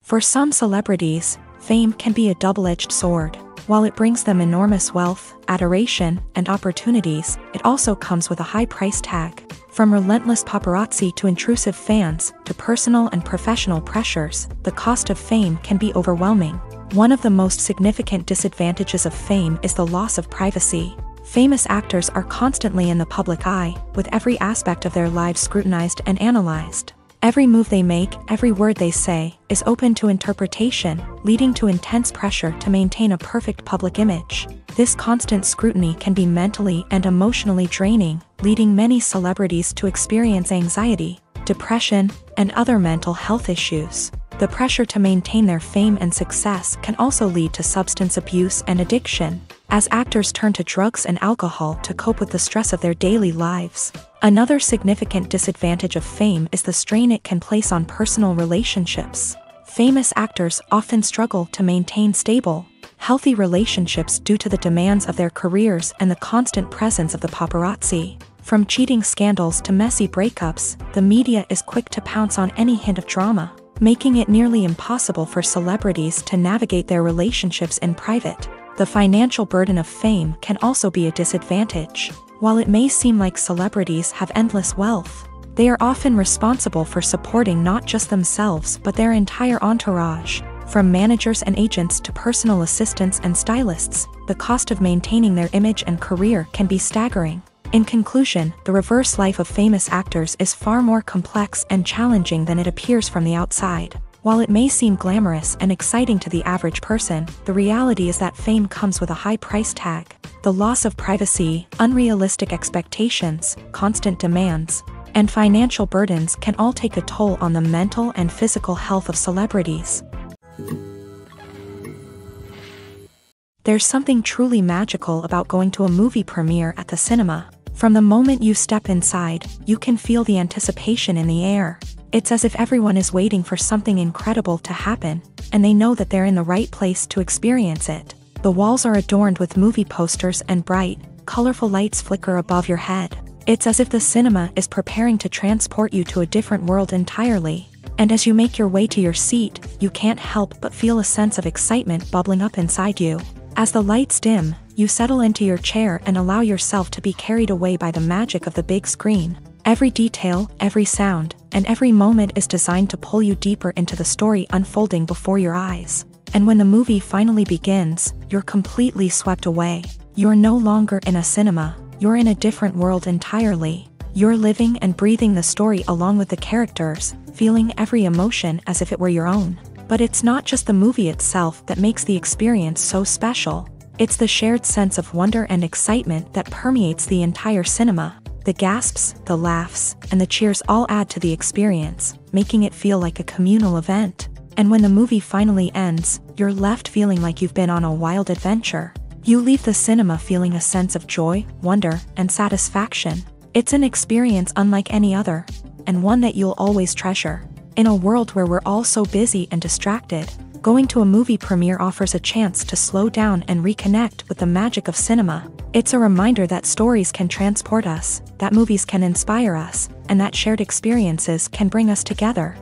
For some celebrities, fame can be a double-edged sword. While it brings them enormous wealth, adoration, and opportunities, it also comes with a high price tag. From relentless paparazzi to intrusive fans, to personal and professional pressures, the cost of fame can be overwhelming. One of the most significant disadvantages of fame is the loss of privacy. Famous actors are constantly in the public eye, with every aspect of their lives scrutinized and analyzed. Every move they make, every word they say, is open to interpretation, leading to intense pressure to maintain a perfect public image. This constant scrutiny can be mentally and emotionally draining, leading many celebrities to experience anxiety, depression, and other mental health issues. The pressure to maintain their fame and success can also lead to substance abuse and addiction, as actors turn to drugs and alcohol to cope with the stress of their daily lives. Another significant disadvantage of fame is the strain it can place on personal relationships. Famous actors often struggle to maintain stable, healthy relationships due to the demands of their careers and the constant presence of the paparazzi. From cheating scandals to messy breakups, the media is quick to pounce on any hint of drama, making it nearly impossible for celebrities to navigate their relationships in private. The financial burden of fame can also be a disadvantage. While it may seem like celebrities have endless wealth, they are often responsible for supporting not just themselves but their entire entourage. From managers and agents to personal assistants and stylists, the cost of maintaining their image and career can be staggering. In conclusion, the reverse life of famous actors is far more complex and challenging than it appears from the outside. While it may seem glamorous and exciting to the average person, the reality is that fame comes with a high price tag. The loss of privacy, unrealistic expectations, constant demands, and financial burdens can all take a toll on the mental and physical health of celebrities. There's something truly magical about going to a movie premiere at the cinema. From the moment you step inside, you can feel the anticipation in the air. It's as if everyone is waiting for something incredible to happen, and they know that they're in the right place to experience it. The walls are adorned with movie posters and bright, colorful lights flicker above your head. It's as if the cinema is preparing to transport you to a different world entirely. And as you make your way to your seat, you can't help but feel a sense of excitement bubbling up inside you. As the lights dim, you settle into your chair and allow yourself to be carried away by the magic of the big screen. Every detail, every sound, and every moment is designed to pull you deeper into the story unfolding before your eyes. And when the movie finally begins, you're completely swept away. You're no longer in a cinema, you're in a different world entirely. You're living and breathing the story along with the characters, feeling every emotion as if it were your own. But it's not just the movie itself that makes the experience so special. It's the shared sense of wonder and excitement that permeates the entire cinema. The gasps, the laughs, and the cheers all add to the experience, making it feel like a communal event. And when the movie finally ends, you're left feeling like you've been on a wild adventure. You leave the cinema feeling a sense of joy, wonder, and satisfaction. It's an experience unlike any other, and one that you'll always treasure. In a world where we're all so busy and distracted, going to a movie premiere offers a chance to slow down and reconnect with the magic of cinema. It's a reminder that stories can transport us, that movies can inspire us, and that shared experiences can bring us together.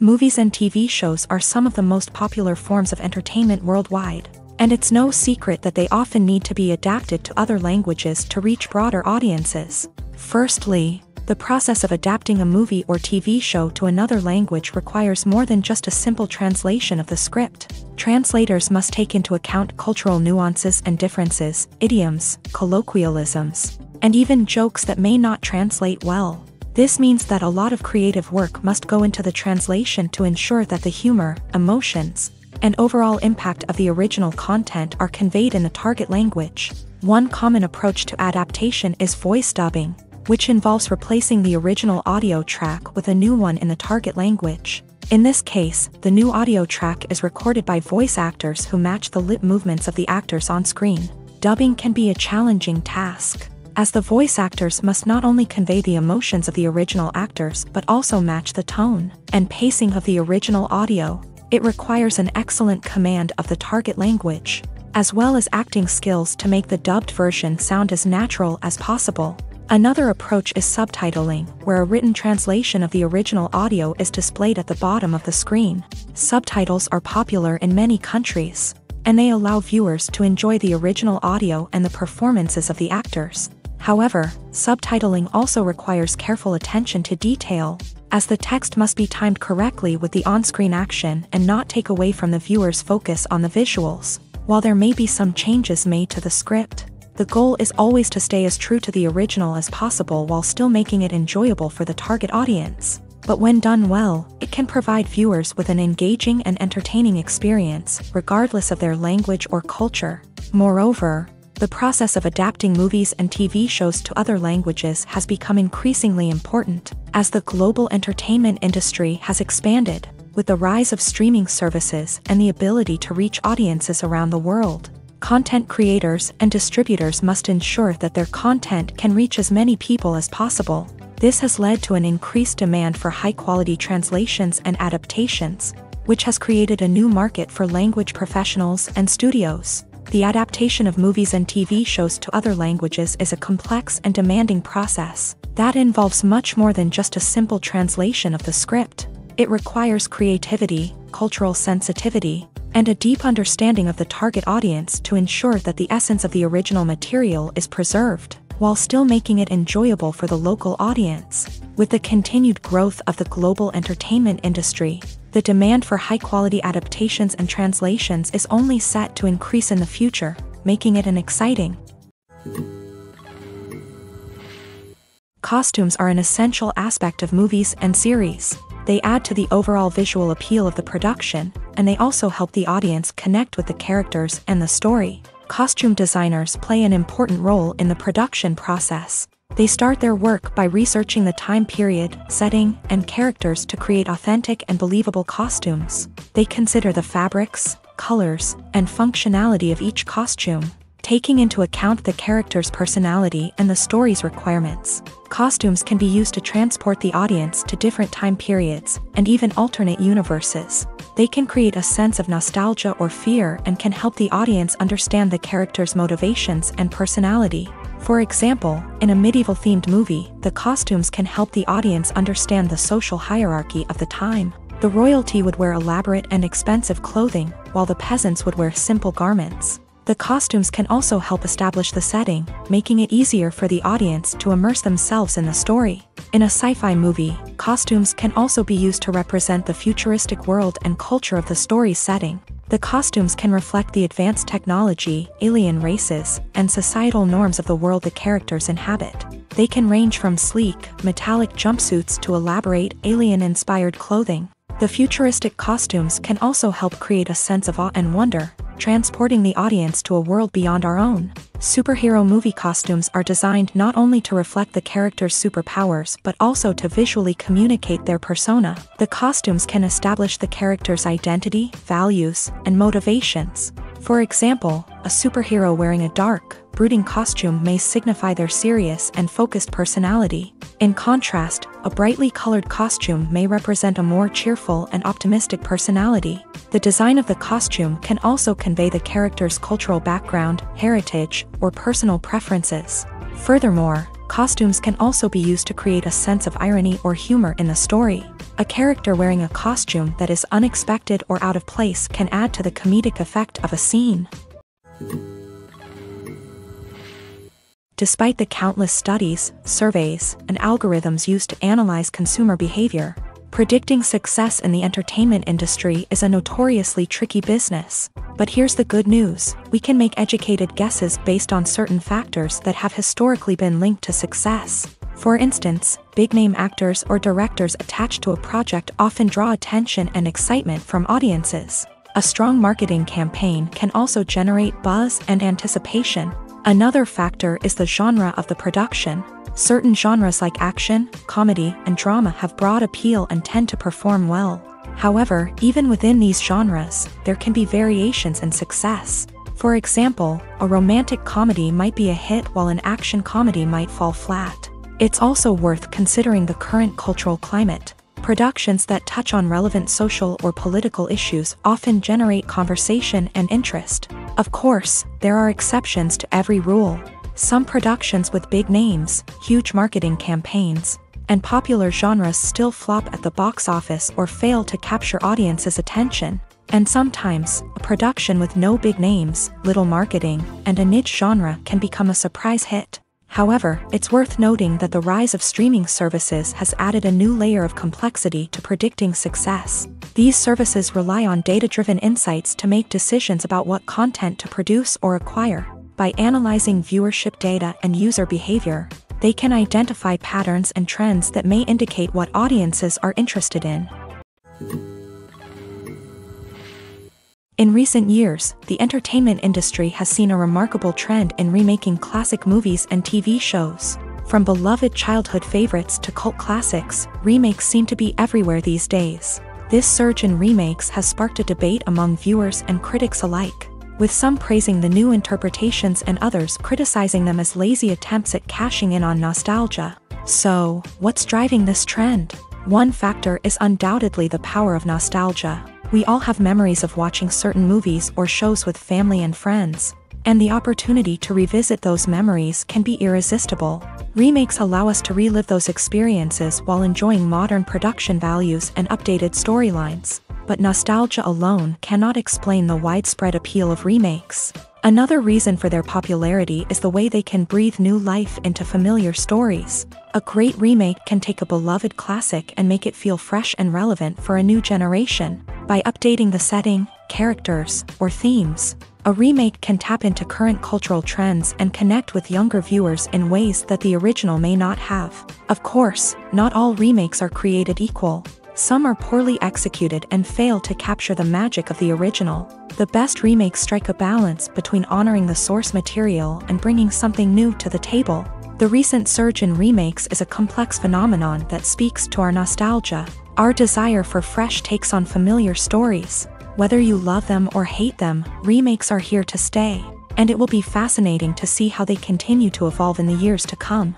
Movies and TV shows are some of the most popular forms of entertainment worldwide, and it's no secret that they often need to be adapted to other languages to reach broader audiences. Firstly, the process of adapting a movie or TV show to another language requires more than just a simple translation of the script. Translators must take into account cultural nuances and differences, idioms, colloquialisms, and even jokes that may not translate well. This means that a lot of creative work must go into the translation to ensure that the humor, emotions, and overall impact of the original content are conveyed in the target language. One common approach to adaptation is voice dubbing, which involves replacing the original audio track with a new one in the target language. In this case, the new audio track is recorded by voice actors who match the lip movements of the actors on screen. Dubbing can be a challenging task, as the voice actors must not only convey the emotions of the original actors but also match the tone and pacing of the original audio. It requires an excellent command of the target language, as well as acting skills to make the dubbed version sound as natural as possible. Another approach is subtitling, where a written translation of the original audio is displayed at the bottom of the screen. Subtitles are popular in many countries, and they allow viewers to enjoy the original audio and the performances of the actors. However, subtitling also requires careful attention to detail, as the text must be timed correctly with the on-screen action and not take away from the viewer's focus on the visuals. While there may be some changes made to the script, the goal is always to stay as true to the original as possible while still making it enjoyable for the target audience. But when done well, it can provide viewers with an engaging and entertaining experience, regardless of their language or culture. Moreover, the process of adapting movies and TV shows to other languages has become increasingly important, as the global entertainment industry has expanded, with the rise of streaming services and the ability to reach audiences around the world. Content creators and distributors must ensure that their content can reach as many people as possible. This has led to an increased demand for high-quality translations and adaptations, which has created a new market for language professionals and studios. The adaptation of movies and TV shows to other languages is a complex and demanding process that involves much more than just a simple translation of the script. It requires creativity, cultural sensitivity, and a deep understanding of the target audience to ensure that the essence of the original material is preserved, while still making it enjoyable for the local audience. With the continued growth of the global entertainment industry, the demand for high-quality adaptations and translations is only set to increase in the future, making it an exciting. Costumes are an essential aspect of movies and series. They add to the overall visual appeal of the production, and they also help the audience connect with the characters and the story. Costume designers play an important role in the production process. They start their work by researching the time period, setting, and characters to create authentic and believable costumes. They consider the fabrics, colors, and functionality of each costume, taking into account the character's personality and the story's requirements. Costumes can be used to transport the audience to different time periods and even alternate universes. They can create a sense of nostalgia or fear and can help the audience understand the character's motivations and personality. For example, in a medieval-themed movie, the costumes can help the audience understand the social hierarchy of the time. The royalty would wear elaborate and expensive clothing, while the peasants would wear simple garments. The costumes can also help establish the setting, making it easier for the audience to immerse themselves in the story. In a sci-fi movie, costumes can also be used to represent the futuristic world and culture of the story's setting. The costumes can reflect the advanced technology, alien races, and societal norms of the world the characters inhabit. They can range from sleek, metallic jumpsuits to elaborate, alien-inspired clothing. The futuristic costumes can also help create a sense of awe and wonder, transporting the audience to a world beyond our own. Superhero movie costumes are designed not only to reflect the character's superpowers but also to visually communicate their persona. The costumes can establish the character's identity, values, and motivations. For example, a superhero wearing a dark, brooding costume may signify their serious and focused personality. In contrast, a brightly colored costume may represent a more cheerful and optimistic personality. The design of the costume can also convey the character's cultural background, heritage, or personal preferences. Furthermore, costumes can also be used to create a sense of irony or humor in the story. A character wearing a costume that is unexpected or out of place can add to the comedic effect of a scene. Despite the countless studies, surveys, and algorithms used to analyze consumer behavior, predicting success in the entertainment industry is a notoriously tricky business. But here's the good news: we can make educated guesses based on certain factors that have historically been linked to success. For instance, big-name actors or directors attached to a project often draw attention and excitement from audiences. A strong marketing campaign can also generate buzz and anticipation. Another factor is the genre of the production. Certain genres like action, comedy, and drama have broad appeal and tend to perform well. However, even within these genres, there can be variations in success. For example, a romantic comedy might be a hit while an action comedy might fall flat. It's also worth considering the current cultural climate. Productions that touch on relevant social or political issues often generate conversation and interest. Of course, there are exceptions to every rule. Some productions with big names, huge marketing campaigns, and popular genres still flop at the box office or fail to capture audiences' attention. And sometimes, a production with no big names, little marketing, and a niche genre can become a surprise hit. However, it's worth noting that the rise of streaming services has added a new layer of complexity to predicting success. These services rely on data-driven insights to make decisions about what content to produce or acquire. By analyzing viewership data and user behavior, they can identify patterns and trends that may indicate what audiences are interested in. In recent years, the entertainment industry has seen a remarkable trend in remaking classic movies and TV shows. From beloved childhood favorites to cult classics, remakes seem to be everywhere these days. This surge in remakes has sparked a debate among viewers and critics alike, with some praising the new interpretations and others criticizing them as lazy attempts at cashing in on nostalgia. So, what's driving this trend? One factor is undoubtedly the power of nostalgia. We all have memories of watching certain movies or shows with family and friends, and the opportunity to revisit those memories can be irresistible. Remakes allow us to relive those experiences while enjoying modern production values and updated storylines. But nostalgia alone cannot explain the widespread appeal of remakes. Another reason for their popularity is the way they can breathe new life into familiar stories. A great remake can take a beloved classic and make it feel fresh and relevant for a new generation. By updating the setting, characters, or themes, a remake can tap into current cultural trends and connect with younger viewers in ways that the original may not have. Of course, not all remakes are created equal. Some are poorly executed and fail to capture the magic of the original. The best remakes strike a balance between honoring the source material and bringing something new to the table. The recent surge in remakes is a complex phenomenon that speaks to our nostalgia, our desire for fresh takes on familiar stories. Whether you love them or hate them, remakes are here to stay, and it will be fascinating to see how they continue to evolve in the years to come.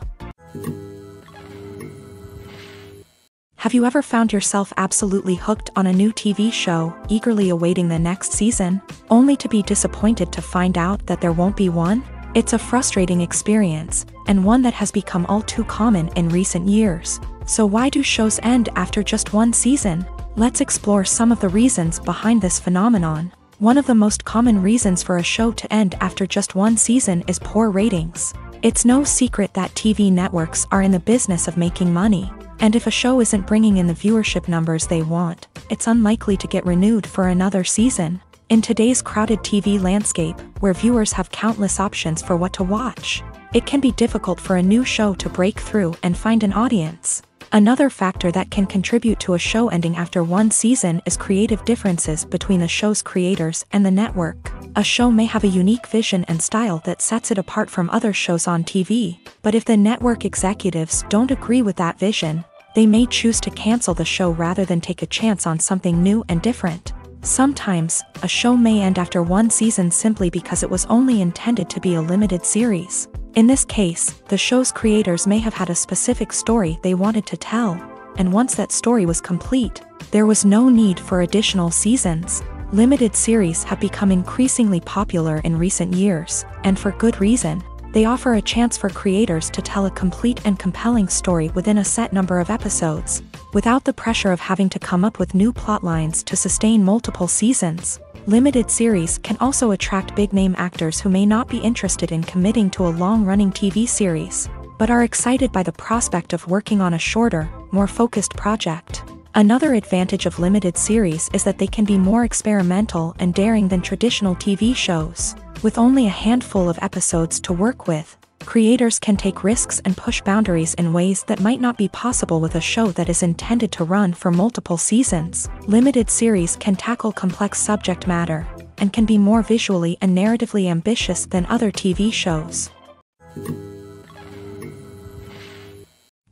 Have you ever found yourself absolutely hooked on a new TV show, eagerly awaiting the next season, only to be disappointed to find out that there won't be one? It's a frustrating experience, and one that has become all too common in recent years. So why do shows end after just one season? Let's explore some of the reasons behind this phenomenon. One of the most common reasons for a show to end after just one season is poor ratings. It's no secret that TV networks are in the business of making money. And if a show isn't bringing in the viewership numbers they want, it's unlikely to get renewed for another season. In today's crowded TV landscape, where viewers have countless options for what to watch, it can be difficult for a new show to break through and find an audience. Another factor that can contribute to a show ending after one season is creative differences between the show's creators and the network. A show may have a unique vision and style that sets it apart from other shows on TV, but if the network executives don't agree with that vision, they may choose to cancel the show rather than take a chance on something new and different. Sometimes, a show may end after one season simply because it was only intended to be a limited series. In this case, the show's creators may have had a specific story they wanted to tell, and once that story was complete, there was no need for additional seasons. Limited series have become increasingly popular in recent years, and for good reason. They offer a chance for creators to tell a complete and compelling story within a set number of episodes, without the pressure of having to come up with new plotlines to sustain multiple seasons. Limited series can also attract big-name actors who may not be interested in committing to a long-running TV series, but are excited by the prospect of working on a shorter, more focused project. Another advantage of limited series is that they can be more experimental and daring than traditional TV shows. With only a handful of episodes to work with, creators can take risks and push boundaries in ways that might not be possible with a show that is intended to run for multiple seasons. Limited series can tackle complex subject matter, and can be more visually and narratively ambitious than other TV shows.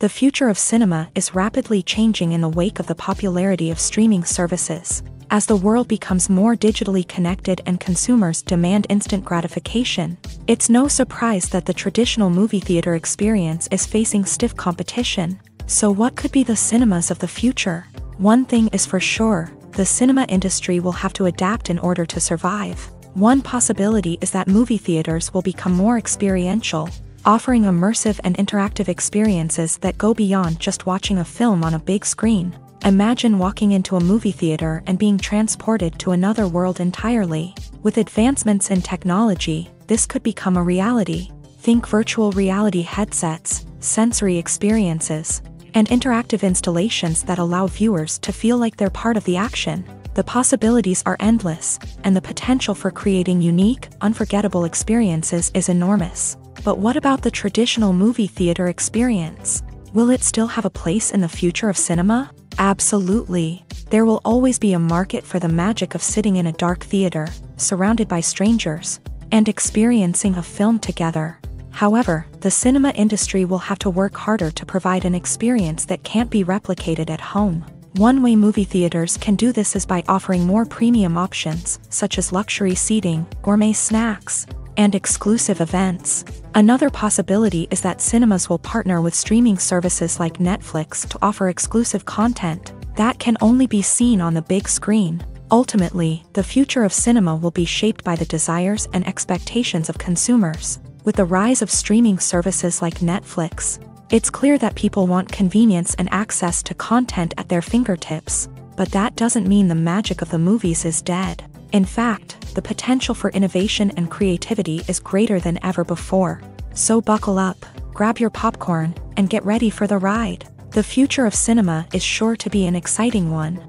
The future of cinema is rapidly changing in the wake of the popularity of streaming services. As the world becomes more digitally connected and consumers demand instant gratification, it's no surprise that the traditional movie theater experience is facing stiff competition. So what could be the cinemas of the future? One thing is for sure, the cinema industry will have to adapt in order to survive. One possibility is that movie theaters will become more experiential, offering immersive and interactive experiences that go beyond just watching a film on a big screen. Imagine walking into a movie theater and being transported to another world entirely. With advancements in technology, this could become a reality. Think virtual reality headsets, sensory experiences, and interactive installations that allow viewers to feel like they're part of the action. The possibilities are endless, and the potential for creating unique, unforgettable experiences is enormous. But what about the traditional movie theater experience? Will it still have a place in the future of cinema? Absolutely. There will always be a market for the magic of sitting in a dark theater, surrounded by strangers, and experiencing a film together. However, the cinema industry will have to work harder to provide an experience that can't be replicated at home. One way movie theaters can do this is by offering more premium options, such as luxury seating, gourmet snacks, and exclusive events. Another possibility is that cinemas will partner with streaming services like Netflix to offer exclusive content that can only be seen on the big screen. Ultimately, the future of cinema will be shaped by the desires and expectations of consumers. With the rise of streaming services like Netflix, it's clear that people want convenience and access to content at their fingertips, but that doesn't mean the magic of the movies is dead. In fact, the potential for innovation and creativity is greater than ever before. So buckle up, grab your popcorn, and get ready for the ride. The future of cinema is sure to be an exciting one.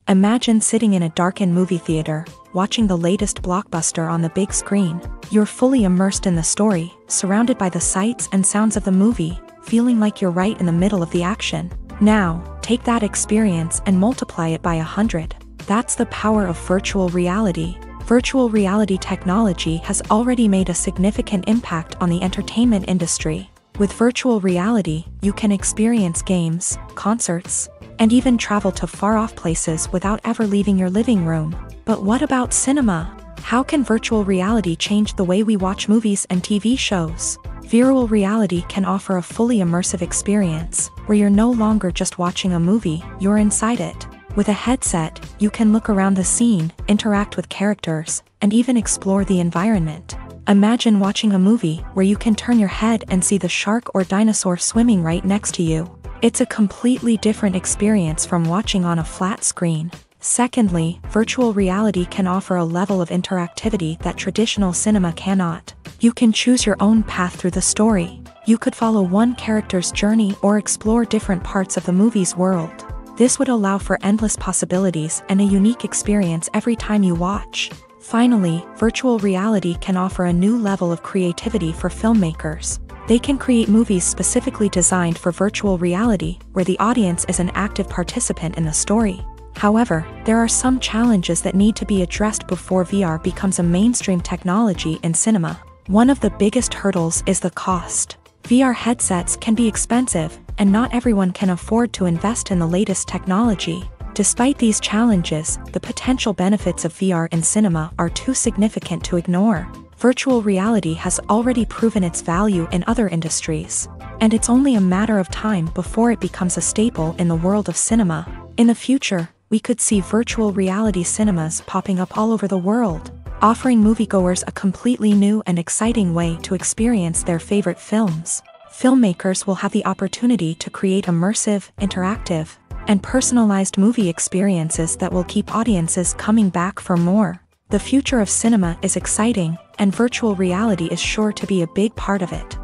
Imagine sitting in a darkened movie theater, watching the latest blockbuster on the big screen. You're fully immersed in the story, surrounded by the sights and sounds of the movie, feeling like you're right in the middle of the action. Now, take that experience and multiply it by 100. That's the power of virtual reality. Virtual reality technology has already made a significant impact on the entertainment industry. With virtual reality, you can experience games, concerts, and even travel to far-off places without ever leaving your living room. But what about cinema? How can virtual reality change the way we watch movies and TV shows? Virtual reality can offer a fully immersive experience, where you're no longer just watching a movie, you're inside it. With a headset, you can look around the scene, interact with characters, and even explore the environment. Imagine watching a movie where you can turn your head and see the shark or dinosaur swimming right next to you. It's a completely different experience from watching on a flat screen. Secondly, virtual reality can offer a level of interactivity that traditional cinema cannot. You can choose your own path through the story. You could follow one character's journey or explore different parts of the movie's world. This would allow for endless possibilities and a unique experience every time you watch. Finally, virtual reality can offer a new level of creativity for filmmakers. They can create movies specifically designed for virtual reality, where the audience is an active participant in the story. However, there are some challenges that need to be addressed before VR becomes a mainstream technology in cinema. One of the biggest hurdles is the cost. VR headsets can be expensive, and not everyone can afford to invest in the latest technology. Despite these challenges, the potential benefits of VR in cinema are too significant to ignore. Virtual reality has already proven its value in other industries, and it's only a matter of time before it becomes a staple in the world of cinema. In the future, we could see virtual reality cinemas popping up all over the world, offering moviegoers a completely new and exciting way to experience their favorite films. Filmmakers will have the opportunity to create immersive, interactive, and personalized movie experiences that will keep audiences coming back for more. The future of cinema is exciting, and virtual reality is sure to be a big part of it.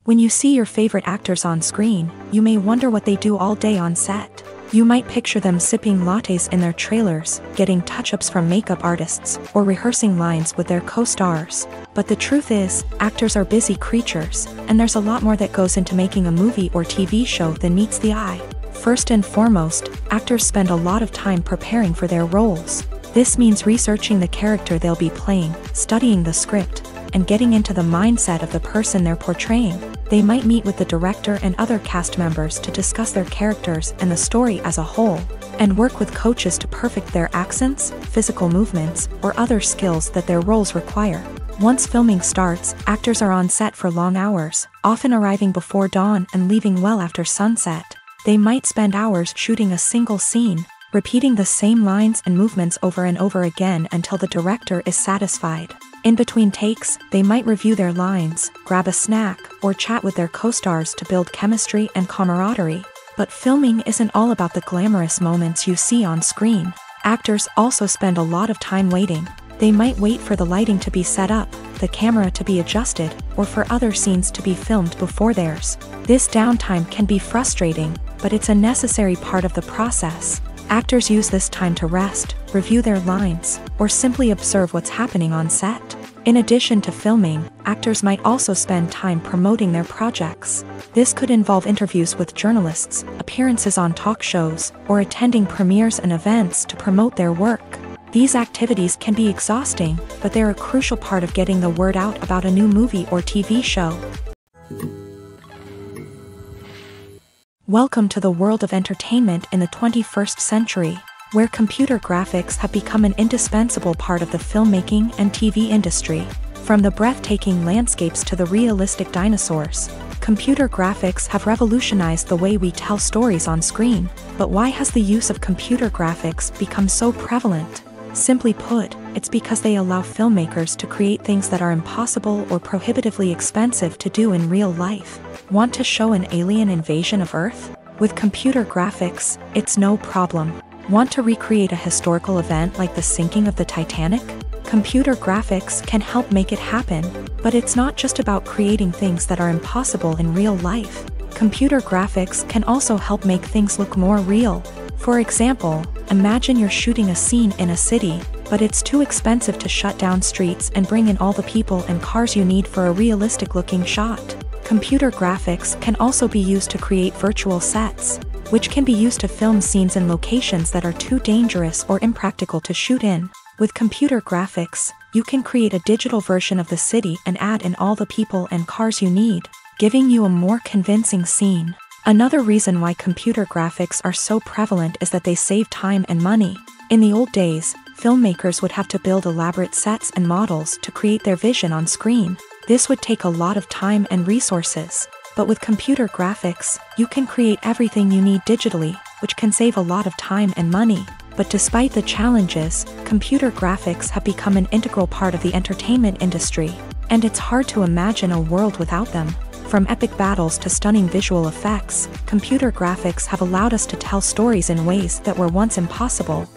When you see your favorite actors on screen, you may wonder what they do all day on set. You might picture them sipping lattes in their trailers, getting touch-ups from makeup artists, or rehearsing lines with their co-stars. But the truth is, actors are busy creatures, and there's a lot more that goes into making a movie or TV show than meets the eye. First and foremost, actors spend a lot of time preparing for their roles. This means researching the character they'll be playing, studying the script, and getting into the mindset of the person they're portraying. They might meet with the director and other cast members to discuss their characters and the story as a whole, and work with coaches to perfect their accents, physical movements, or other skills that their roles require. Once filming starts, actors are on set for long hours, often arriving before dawn and leaving well after sunset. They might spend hours shooting a single scene, repeating the same lines and movements over and over again until the director is satisfied. In between takes, they might review their lines, grab a snack, or chat with their co-stars to build chemistry and camaraderie. But filming isn't all about the glamorous moments you see on screen. Actors also spend a lot of time waiting. They might wait for the lighting to be set up, the camera to be adjusted, or for other scenes to be filmed before theirs. This downtime can be frustrating, but it's a necessary part of the process. Actors use this time to rest, review their lines, or simply observe what's happening on set. In addition to filming, actors might also spend time promoting their projects. This could involve interviews with journalists, appearances on talk shows, or attending premieres and events to promote their work. These activities can be exhausting, but they're a crucial part of getting the word out about a new movie or TV show. Welcome to the world of entertainment in the 21st century, where computer graphics have become an indispensable part of the filmmaking and TV industry. From the breathtaking landscapes to the realistic dinosaurs, computer graphics have revolutionized the way we tell stories on screen. But why has the use of computer graphics become so prevalent? Simply put, it's because they allow filmmakers to create things that are impossible or prohibitively expensive to do in real life. Want to show an alien invasion of Earth? With computer graphics, it's no problem. Want to recreate a historical event like the sinking of the Titanic? Computer graphics can help make it happen, but it's not just about creating things that are impossible in real life. Computer graphics can also help make things look more real. For example, imagine you're shooting a scene in a city, but it's too expensive to shut down streets and bring in all the people and cars you need for a realistic-looking shot. Computer graphics can also be used to create virtual sets, which can be used to film scenes in locations that are too dangerous or impractical to shoot in. With computer graphics, you can create a digital version of the city and add in all the people and cars you need, giving you a more convincing scene. Another reason why computer graphics are so prevalent is that they save time and money. In the old days, filmmakers would have to build elaborate sets and models to create their vision on screen. This would take a lot of time and resources. But with computer graphics, you can create everything you need digitally, which can save a lot of time and money. But despite the challenges, computer graphics have become an integral part of the entertainment industry, and it's hard to imagine a world without them. From epic battles to stunning visual effects, computer graphics have allowed us to tell stories in ways that were once impossible.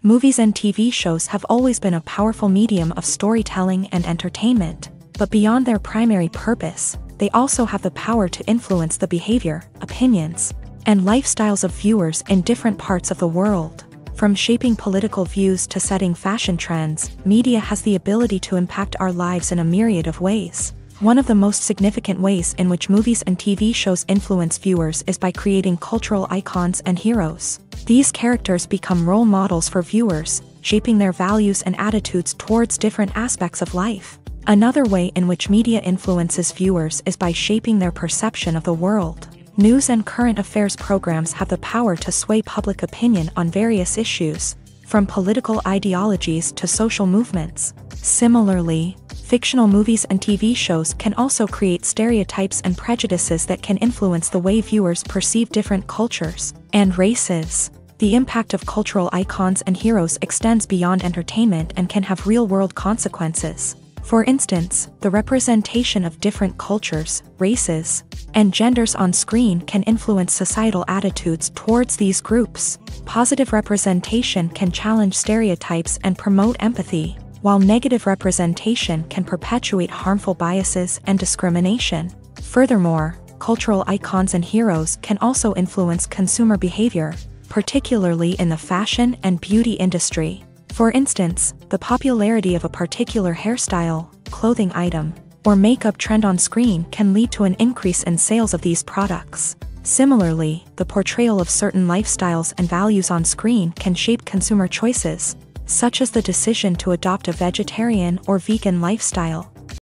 Movies and TV shows have always been a powerful medium of storytelling and entertainment, but beyond their primary purpose, they also have the power to influence the behavior, opinions, and lifestyles of viewers in different parts of the world. From shaping political views to setting fashion trends, media has the ability to impact our lives in a myriad of ways. One of the most significant ways in which movies and TV shows influence viewers is by creating cultural icons and heroes. These characters become role models for viewers, shaping their values and attitudes towards different aspects of life. Another way in which media influences viewers is by shaping their perception of the world. News and current affairs programs have the power to sway public opinion on various issues, from political ideologies to social movements. Similarly, fictional movies and TV shows can also create stereotypes and prejudices that can influence the way viewers perceive different cultures and races. The impact of cultural icons and heroes extends beyond entertainment and can have real-world consequences. For instance, the representation of different cultures, races, and genders on screen can influence societal attitudes towards these groups. Positive representation can challenge stereotypes and promote empathy, while negative representation can perpetuate harmful biases and discrimination. Furthermore, cultural icons and heroes can also influence consumer behavior, particularly in the fashion and beauty industry. For instance, the popularity of a particular hairstyle, clothing item, or makeup trend on screen can lead to an increase in sales of these products. Similarly, the portrayal of certain lifestyles and values on screen can shape consumer choices, such as the decision to adopt a vegetarian or vegan lifestyle.